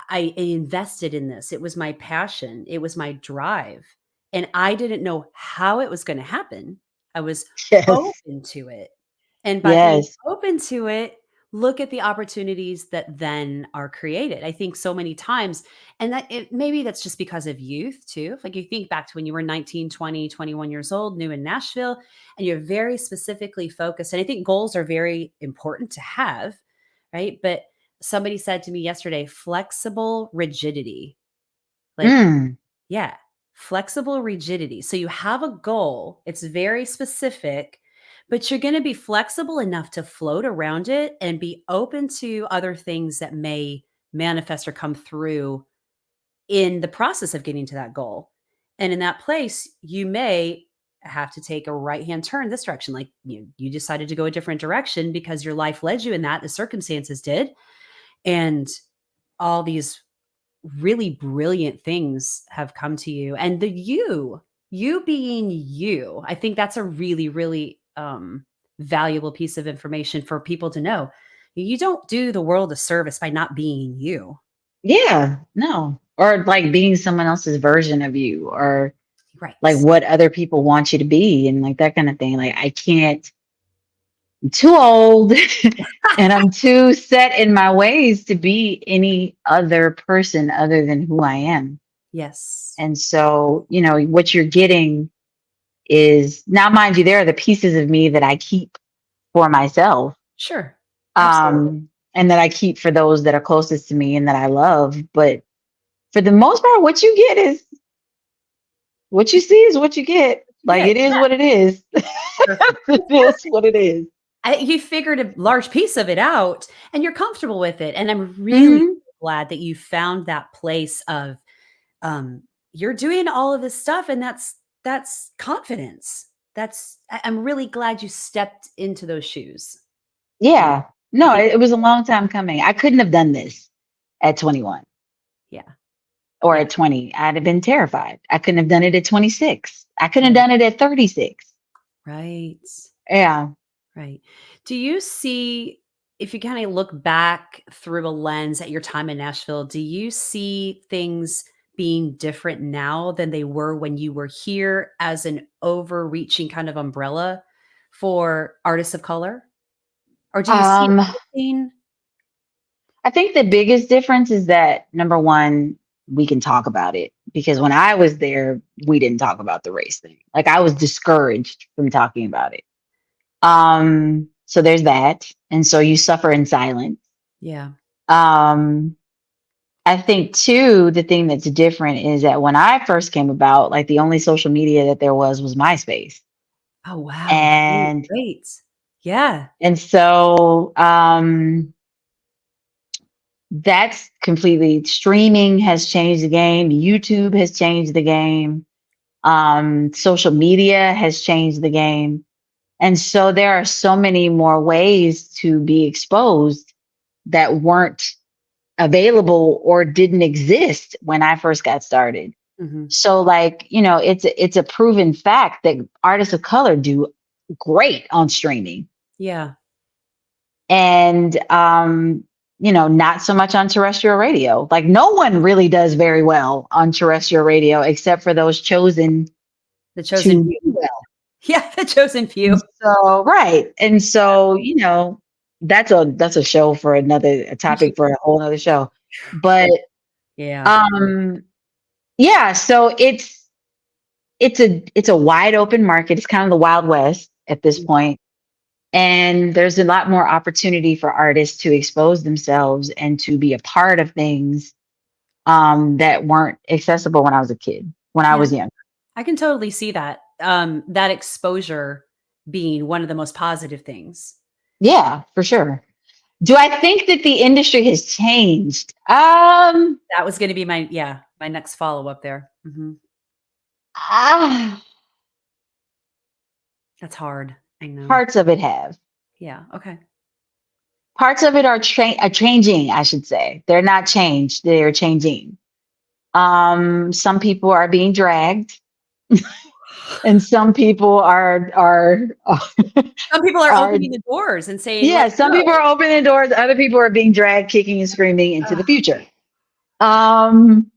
I invested in this. It was my passion. It was my drive. And I didn't know how it was going to happen. I was Yes. open to it. And by being Yes. open to it, look at the opportunities that then are created. I think so many times, and maybe that's just because of youth too. Like you think back to when you were 19, 20, 21 years old, new in Nashville, and you're very specifically focused. And I think goals are very important to have, right? But somebody said to me yesterday, flexible rigidity. Like, Mm, yeah, flexible rigidity. So you have a goal, it's very specific, but you're going to be flexible enough to float around it and be open to other things that may manifest or come through in the process of getting to that goal. And in that place, you may have to take a right hand turn this direction. Like you decided to go a different direction because your life led you in that, the circumstances did. And all these really brilliant things have come to you. And you being you, I think that's a really, really valuable piece of information for people to know. You don't do the world a service by not being you. yeah. No. Or like being someone else's version of you, or like Right. what other people want you to be, and like that kind of thing. Like, I can't, I'm too old and I'm too set in my ways to be any other person other than who I am. Yes. And so, what you're getting is, now, mind you, there are the pieces of me that I keep for myself, Sure. Absolutely. and that I keep for those that are closest to me and that I love. But for the most part, what you get is what you see is what you get. Like, Yeah. it is what it is. Perfect. It is what it is. You figured a large piece of it out and you're comfortable with it. And I'm really Mhm. glad that you found that place of um you're doing all of this stuff and that's confidence. I'm really glad you stepped into those shoes. You know, Yeah. I No, think it was a long time coming. I couldn't have done this at 21 yeah. or Yeah. at 20. I'd have been terrified. I couldn't have done it at 26. I couldn't Yeah. have done it at 36. Right. Yeah. Right. Do you see if you kind of look back through a lens at your time in Nashville, do you see things being different now than they were when you were here as an overreaching kind of umbrella for artists of color? Or do you see it Um, shifting? I think the biggest difference is that number one, we can talk about it because when I was there, we didn't talk about the race thing. Like I was discouraged from talking about it. So there's that. And so you suffer in silence. Yeah. Um, I think too, the thing that's different is that when I first came about, like the only social media that there was MySpace. Oh, wow. Great, And great. Yeah. and so that's completely streaming has changed the game. YouTube has changed the game. Social media has changed the game. And so there are so many more ways to be exposed that weren't available or didn't exist when I first got started. Mhm. So like, it's a proven fact that artists of color do great on streaming. Yeah. And not so much on terrestrial radio. Like no one really does very well on terrestrial radio except for those chosen The chosen to few. do well. Yeah, the chosen few. And so right. And so, that's a show for a We should topic for a whole other show. But yeah. um yeah, so it's a wide open market. It's kind of the Wild West at this point. And there's a lot more opportunity for artists to expose themselves and to be a part of things that weren't accessible when I was a kid, when I Yeah. was young. I can totally see that. That exposure being one of the most positive things. Yeah, for sure. Do I think that the industry has changed? That was gonna be my next follow-up there. Mhm. Ah, That's hard. I know. parts of it have. Yeah, okay. Parts of it are changing, I should say. They're not changed, they're changing. Some people are being dragged, and some people are Some people are are opening the doors and saying, yeah, "Let's some people go." are opening doors, other people are being dragged kicking and screaming into the Ugh. future. Um,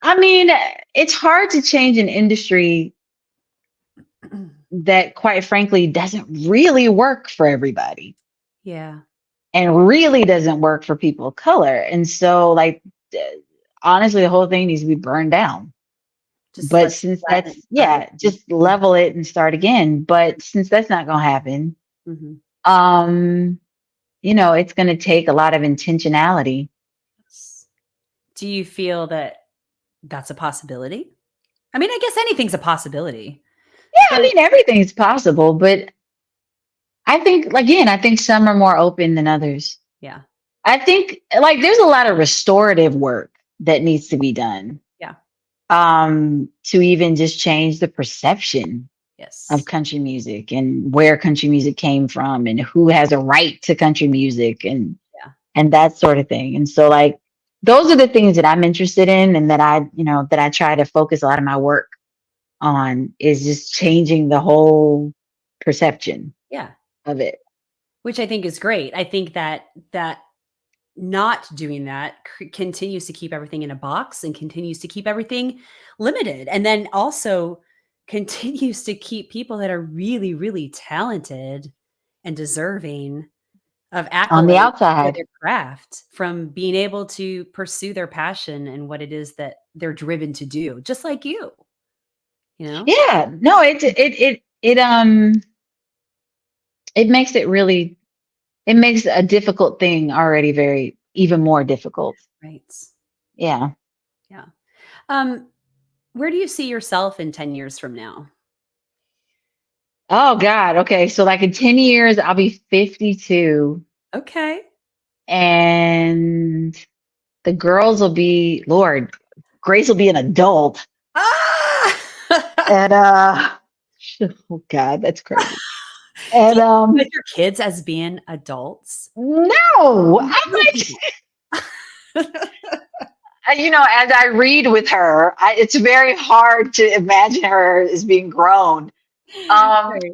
I mean, it's hard to change an industry that, quite frankly, doesn't really work for everybody Yeah, and really doesn't work for people of color. And so, like, honestly, the whole thing needs to be burned down. just But let's since flatten it that's, and start yeah, again. just level it and start again. But since that's not going to happen, Mhm. um, it's going to take a lot of intentionality. S Do you feel that that's a possibility? I mean, I guess anything's a possibility, Yeah, I but mean, everything's possible, but I think some are more open than others. yeah, I think like there's a lot of restorative work that needs to be done yeah, to even just change the perception of yes. country music and where country music came from and who has a right to country music Yeah, and that sort of thing. And so like those are the things that I'm interested in and that I try to focus a lot of my work on is just changing the whole perception yeah, of it. which I think is great. I think that not doing that continues to keep everything in a box and continues to keep everything limited. And then also continues to keep people that are really, really talented and deserving of On the accolades for outside. their craft from being able to pursue their passion and what it is that they're driven to do, just like you know? Yeah, no, it makes a difficult thing already very even more difficult. Right. Yeah. Yeah. Um, where do you see yourself in 10 years from now? Oh God. Okay. So like in 10 years, I'll be 52 Okay. and the girls will be, Lord, Grace will be an adult. Ah! And oh God, that's crazy. Do And you think of your kids as being adults? no, I'm No, like, people. as I read with her, it's very hard to imagine her as being grown. Um, Right.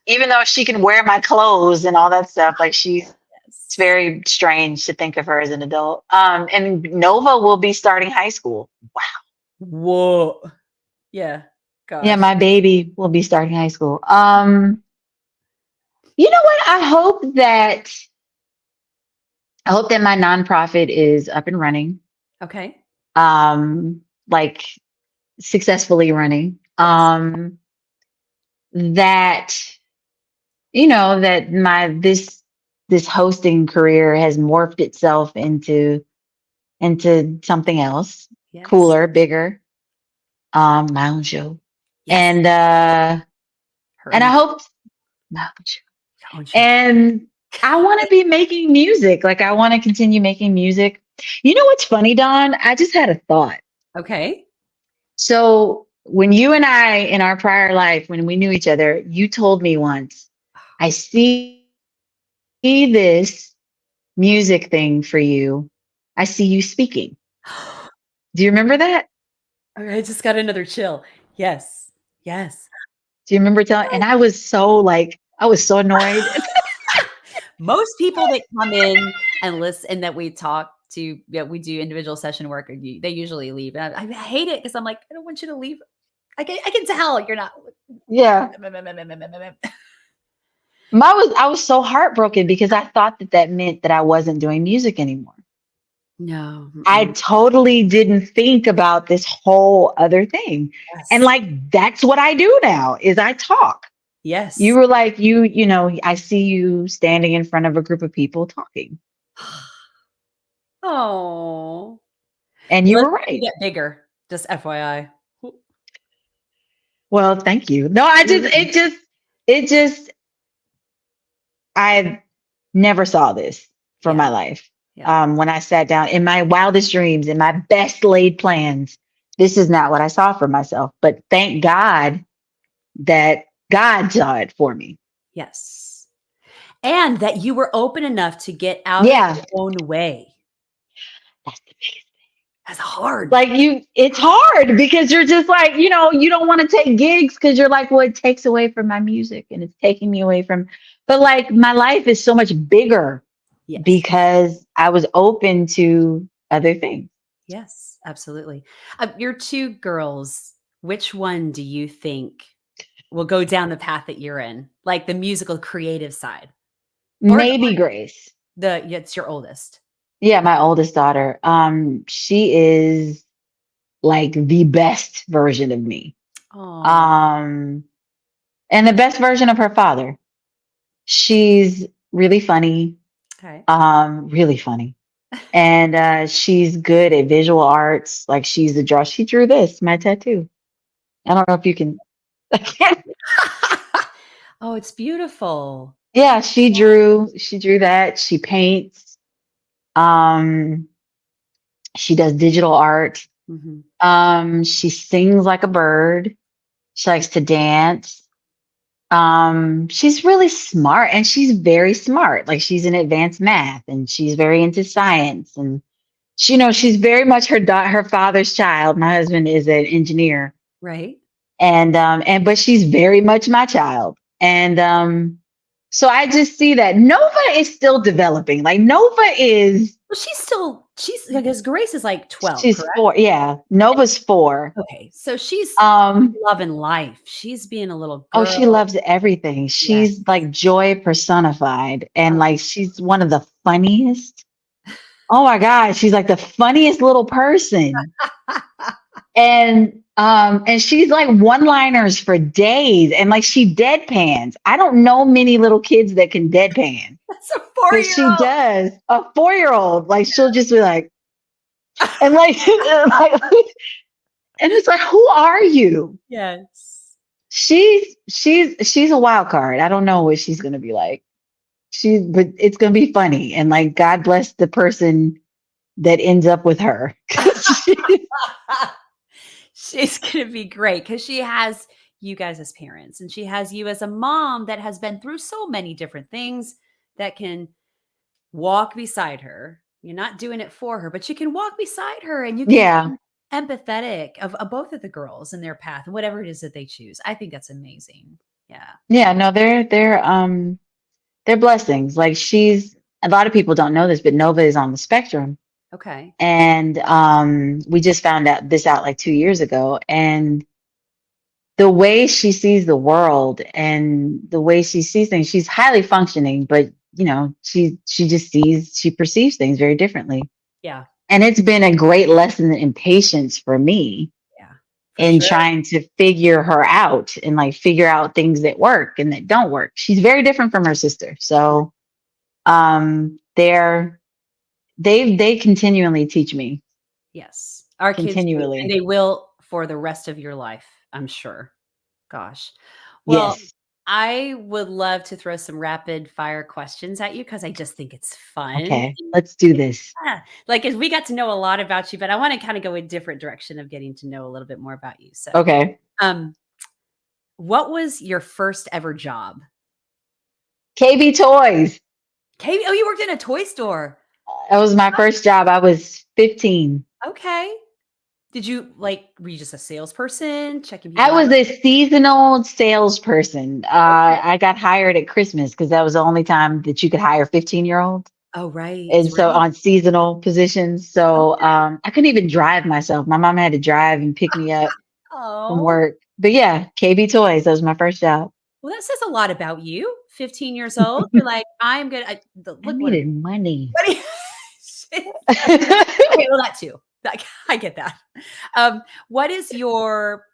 Even though she can wear my clothes and all that stuff, like it's Yes. very strange to think of her as an adult. And Nova will be starting high school. Wow. Whoa. Yeah. Yeah, Gosh. my baby will be starting high school. You know what? I hope that my nonprofit is up and running. Okay. Like successfully running. Yes. That that my this hosting career has morphed itself into something else, Yes. cooler, bigger, my own show. Yes. Her And I own hope my own show. show. And I want to be making music. Like I want to continue making music. You know what's funny, Don? I just had a thought. Okay. So when you and I in our prior life, when we knew each other, you told me once, I see this music thing for you. I see you speaking. Do you remember that? Okay, I just got another chill. Yes. Yes. Do you remember telling? And I was so annoyed. Most people that come in and listen and that we talk to, that we do individual session work, they usually leave. And I hate it because I'm like, I don't want you to leave. I can tell you're not. Yeah. I was so heartbroken because I thought that meant that I wasn't doing music anymore. No. I Mm-mm. totally didn't think about this whole other thing. And Yes. like that's what I do now is I talk. You Yes. were like I see you standing in front of a group of people talking. Oh. And you Let's were right. get bigger. Just FYI. Well, thank you. No, it just I never saw this for Yeah. my life. Yeah. When I sat down in my wildest dreams, in my best laid plans, this is not what I saw for myself. But thank God that God saw it for me. Yes. And that you were open enough to get out of Yeah, your own way. that's the biggest. That's hard. Like it's hard because you're just like, you don't want to take gigs because you're like, well, it takes away from my music and it's taking me away from, but like my life is so much bigger Yes. because I was open to other things. Yes, absolutely. Your two girls, which one do you think will go down the path that you're in? Like the musical creative side? Or Maybe Grace. it's your oldest. Yeah, my oldest daughter. She is like the best version of me. Oh, Um, and the best version of her father. She's really funny, okay. really funny. And she's good at visual arts. Like she's a draw. She drew this, my tattoo. I don't know if you can. Oh, it's beautiful. Yeah, she drew that. She paints. Um, she does digital art. Mhm. She sings like a bird. She likes to dance. She's really smart and she's very smart. Like she's in advanced math and she's very into science and she's very much her father's child. My husband is an engineer Right? and but she's very much my child. And so I just see that Nova is still developing. Like Nova is Well, because Grace is like 12, she's correct? 4. Yeah, Nova's 4. Okay. So she's Um loving life. She's being a little Oh, she girl. loves everything. Yeah. She's like joy personified. And like she's one of the funniest. Oh my God, she's like the funniest little person. And she's like one-liners for days. And like she deadpans. I don't know many little kids that can deadpan. That's a But 4-year she old. does. A 4-year-old. Like she'll just be like, and like, like and it's like, who are you? Yes. she's a wild card. I don't know what she's gonna be like. But it's gonna be funny. And like God bless the person that ends up with her. 'Cause She's gonna be great because she has you guys as parents, and she has you as a mom that has been through so many different things that can walk beside her. You're not doing it for her, but you can walk beside her and you can yeah. be empathetic of both of the girls and their path and whatever it is that they choose. I think that's amazing. Yeah. Yeah, no, they're blessings. Like she's a lot of people don't know this, but Nova is on the spectrum. Okay. And we just found out like 2 years ago. And the way she sees the world and the way she sees things, she's highly functioning, but she perceives things very differently. Yeah. And it's been a great lesson in patience for me Yeah. For in sure. trying to figure her out and like figure out things that work and that don't work. She's very different from her sister. So they continually teach me. Yes. Our kids do, and Continually. they will for the rest of your life, I'm sure. Gosh. Well, Yes. I would love to throw some rapid fire questions at you because I just think it's fun. Okay. Let's do this. Yeah. Like, as we got to know a lot about you, but I want to kind of go a different direction of getting to know a little bit more about you. So, Okay. um, what was your first ever job? KB Toys. Katie, oh, you worked in a toy store. That was my first job. I was 15. Okay. Did you were you just a salesperson checking I people was out? a seasonal salesperson. Okay. I got hired at Christmas because that was the only time that you could hire 15-year-olds. Oh, right. And so Right. on seasonal positions. So Okay. I couldn't even drive myself. My mom had to drive and pick me up from Oh, work. But yeah, KB Toys. That was my first job. well, that says a lot about you. 15 years old. You're like, I'm good. I Look what needed money. what do you okay, well, that too. I get that. What is your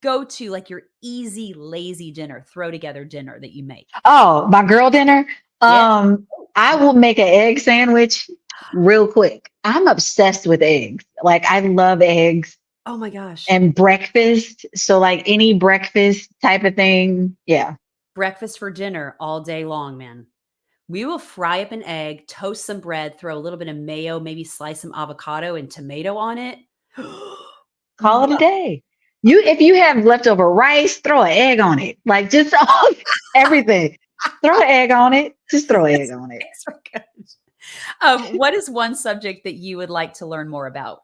go-to, like your easy, lazy dinner, throw together dinner that you make? Oh, my girl dinner. Yeah. I will make an egg sandwich real quick. I'm obsessed with eggs. Like I love eggs Oh my gosh. and breakfast. So like any breakfast type of thing. Yeah. Breakfast for dinner all day long, man. We will fry up an egg, toast some bread, throw a little bit of mayo, maybe slice some avocado and tomato on it. Call it a Mwah. day. If you have leftover rice, throw an egg on it. Like just everything. Throw an egg on it. Just throw an egg It's on it. it's so good. What is one subject that you would like to learn more about?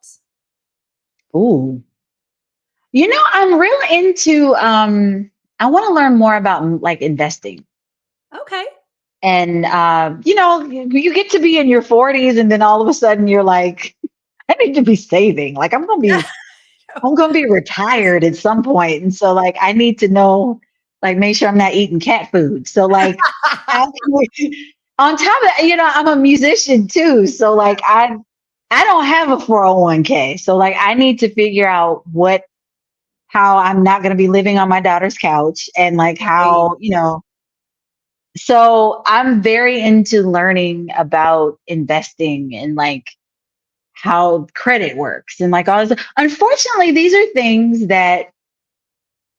Ooh. I'm real into I want to learn more about like investing. Okay. And you get to be in your 40s and then all of a sudden you're like, I need to be saving. Like I'm gonna be retired at some point. And so like I need to know, like make sure I'm not eating cat food. So like how can on top of that, I'm a musician too. So like I don't have a 401k. So like I need to figure out how I'm not gonna be living on my daughter's couch and like Right. so I'm very into learning about investing and like how credit works and like all this. Unfortunately, these are things that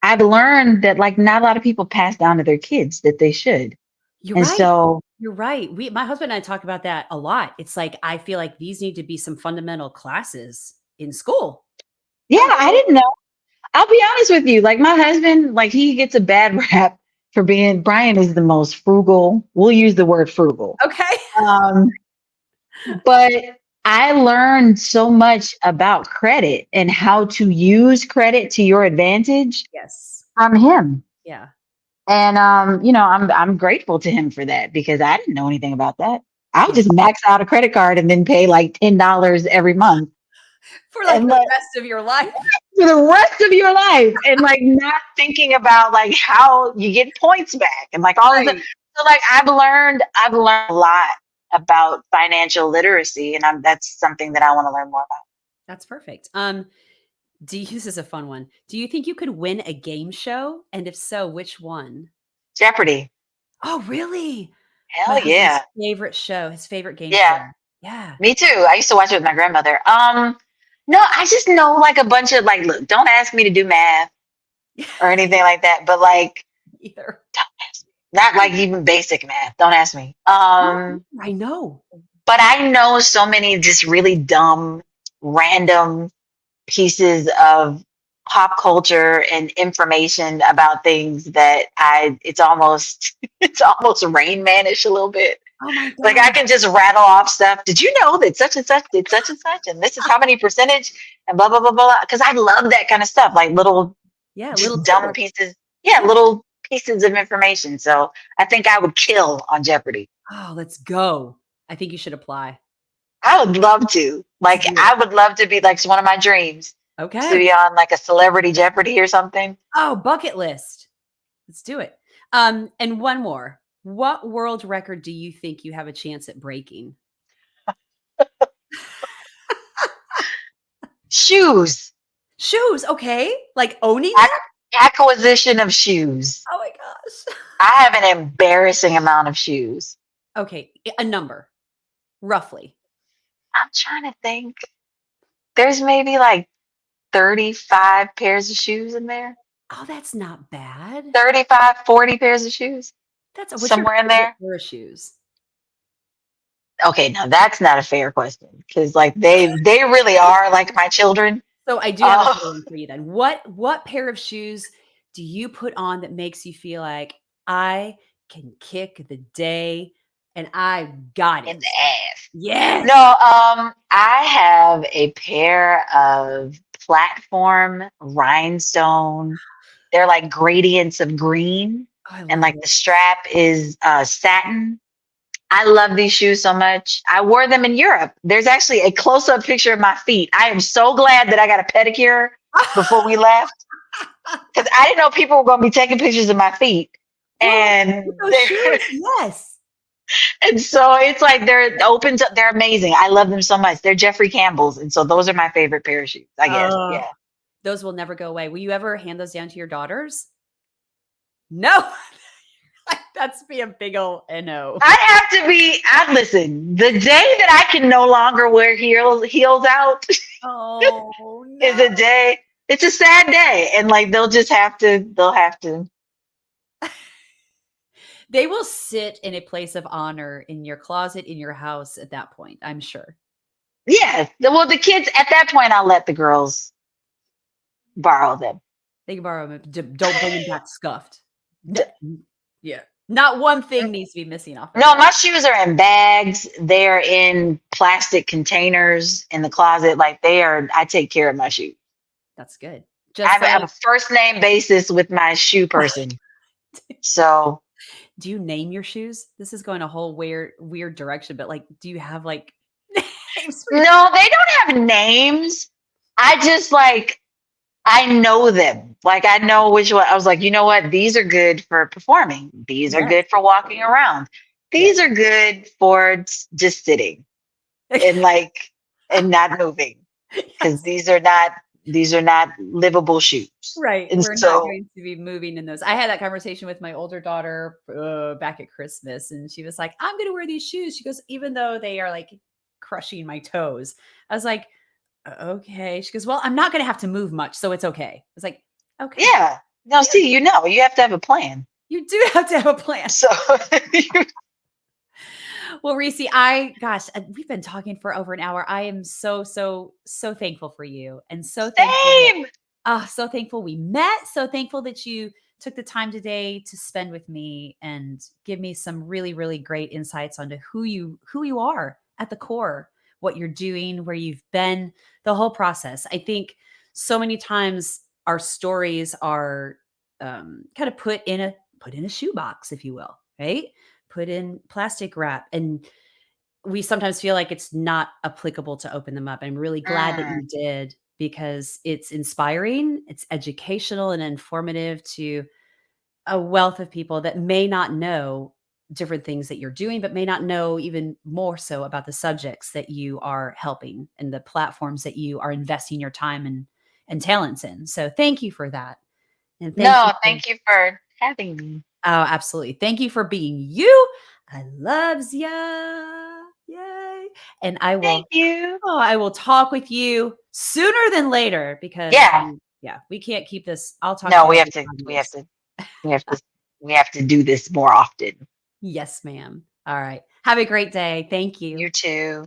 I've learned that like not a lot of people pass down to their kids that they should. You're And right. so, You're right. My husband and I talk about that a lot. It's like I feel like these need to be some fundamental classes in school. yeah, I Hello. didn't know. I'll be honest with you. Like my husband, like he gets a bad rap for being Brian is the most frugal. We'll use the word frugal. Okay. Um, but I learned so much about credit and how to use credit to your advantage Yes. from him. Yeah. And I'm grateful to him for that because I didn't know anything about that. I would Yeah. just max out a credit card and then pay like $10 every month For like and the like rest of your life. for the rest of your life and like not thinking about like how you get points back and like all this. Right. So like I've learned a lot about financial literacy and that's something that I want to learn more about. That's perfect. This is a fun one. Do you think you could win a game show? And if so, which one? Jeopardy. Oh, really? My Hell husband's yeah. favorite show, his favorite game Yeah. show. Yeah. Me too. I used to watch it with my grandmother. No, I just know like a bunch of like, look, don't ask me to do math. or anything like that. But like, Either. not like even basic math. Don't ask me. I know. But I know so many just really dumb, random pieces of pop culture and information about things that it's almost it's almost Rain Manish a little bit. Oh my Like I God. can just rattle off stuff. Did you know that such and such did such and such, and this is how many percentage, and blah blah blah blah. Because I love that kind of stuff, like little Yeah, little just dumb tidbits. pieces. Yeah, Yeah. little pieces of information. So I think I would kill on Jeopardy. Oh, let's go. I think you should apply. I would love to. Let's Like do it. I would love to be like it's one of my dreams to Okay. be on like a celebrity Jeopardy or something. Oh, bucket list. Let's do it. And one more. What world record do you think you have a chance at breaking? Shoes. Shoes, okay. Like owning Ac- them? Acquisition of shoes. Oh my gosh. I have an embarrassing amount of shoes. Okay, a number, roughly. I'm trying to think. There's maybe like 35 pairs of shoes in there. Oh, that's not bad. 35, 40 pairs of shoes. What's your Somewhere in favorite there. pair of shoes? Okay, now that's not a fair question because like they really are like my children. So I do have a Oh, fair one for you then. What pair of shoes do you put on that makes you feel like I can kick the day and I got in it? the ass. Yes. No, I have a pair of platform rhinestone. They're like gradients of green, Oh, I and love like it. the strap is satin. I love these shoes so much. I wore them in Europe. There's actually a close-up picture of my feet. I am so glad that I got a pedicure before we left because I didn't know people were going to be taking pictures of my feet. Well, with And those shoes, yes. and so it's like they're open to, they're amazing. I love them so much. They're Jeffrey Campbell's, and so those are my favorite pair of shoes, I guess. Oh, Yeah. those will never go away. Will you ever hand those down to your daughters? No. That's be a big ol' no. I have to be. I listen. The day that I can no longer wear heels out Oh, is no. a day. It's a sad day, and like they'll just have to. They'll have to. They will sit in a place of honor in your closet, in your house at that point, I'm sure. Yeah. Well, the kids at that point, I'll let the girls borrow them. They can borrow them. Don't bring them back scuffed. Yeah. Not one thing needs to be missing off of No, that. my shoes are in bags. They're in plastic containers in the closet. Like they are. I take care of my shoes. That's good. I Just have like a first name basis with my shoe person. So do you name your shoes? This is going a whole weird direction, but, like, do you have, like, names for your no, they don't have names. I just like I know them. Like I know which one. I was like, you know what? These are good for performing. These are Yes. good for walking around. Yes. These are good for just sitting and like and not moving because Yes. these are not livable shoes. Right. And We're not so going to be moving in those. I had that conversation with my older daughter, back at Christmas, and she was like, "I'm gonna wear these shoes." She goes, "Even though they are, like, crushing my toes." I was like, Okay." She goes, "Well, I'm not gonna have to move much, so it's okay." I was like, "Okay. yeah. No, Yeah, see, you have to have a plan. you do have to have a plan." So Well, Rissi, gosh, we've been talking for over an hour. I am so, so, so thankful for you and so thankful that same. so thankful we met. So thankful that you took the time today to spend with me and give me some really, really great insights onto who you are at the core, what you're doing, where you've been, the whole process. I think so many times our stories are kind of put in a shoebox, if you will, right? Put in plastic wrap, and we sometimes feel like it's not applicable to open them up. I'm really glad that you Mm. did because it's inspiring, it's educational and informative to a wealth of people that may not know different things that you're doing, but may not know even more so about the subjects that you are helping and the platforms that you are investing your time and talents in. So thank you for that. And thank you No, for thank you for having me. Oh, absolutely. Thank you for being you. I loves ya. Yay. And Thank you. I will talk with you sooner than later because Yeah. Yeah, we can't keep this. I'll talk to No, you we guys have in to, 5 years. we have to, we have to do this more often. Yes, ma'am. All right. Have a great day. Thank you. You too.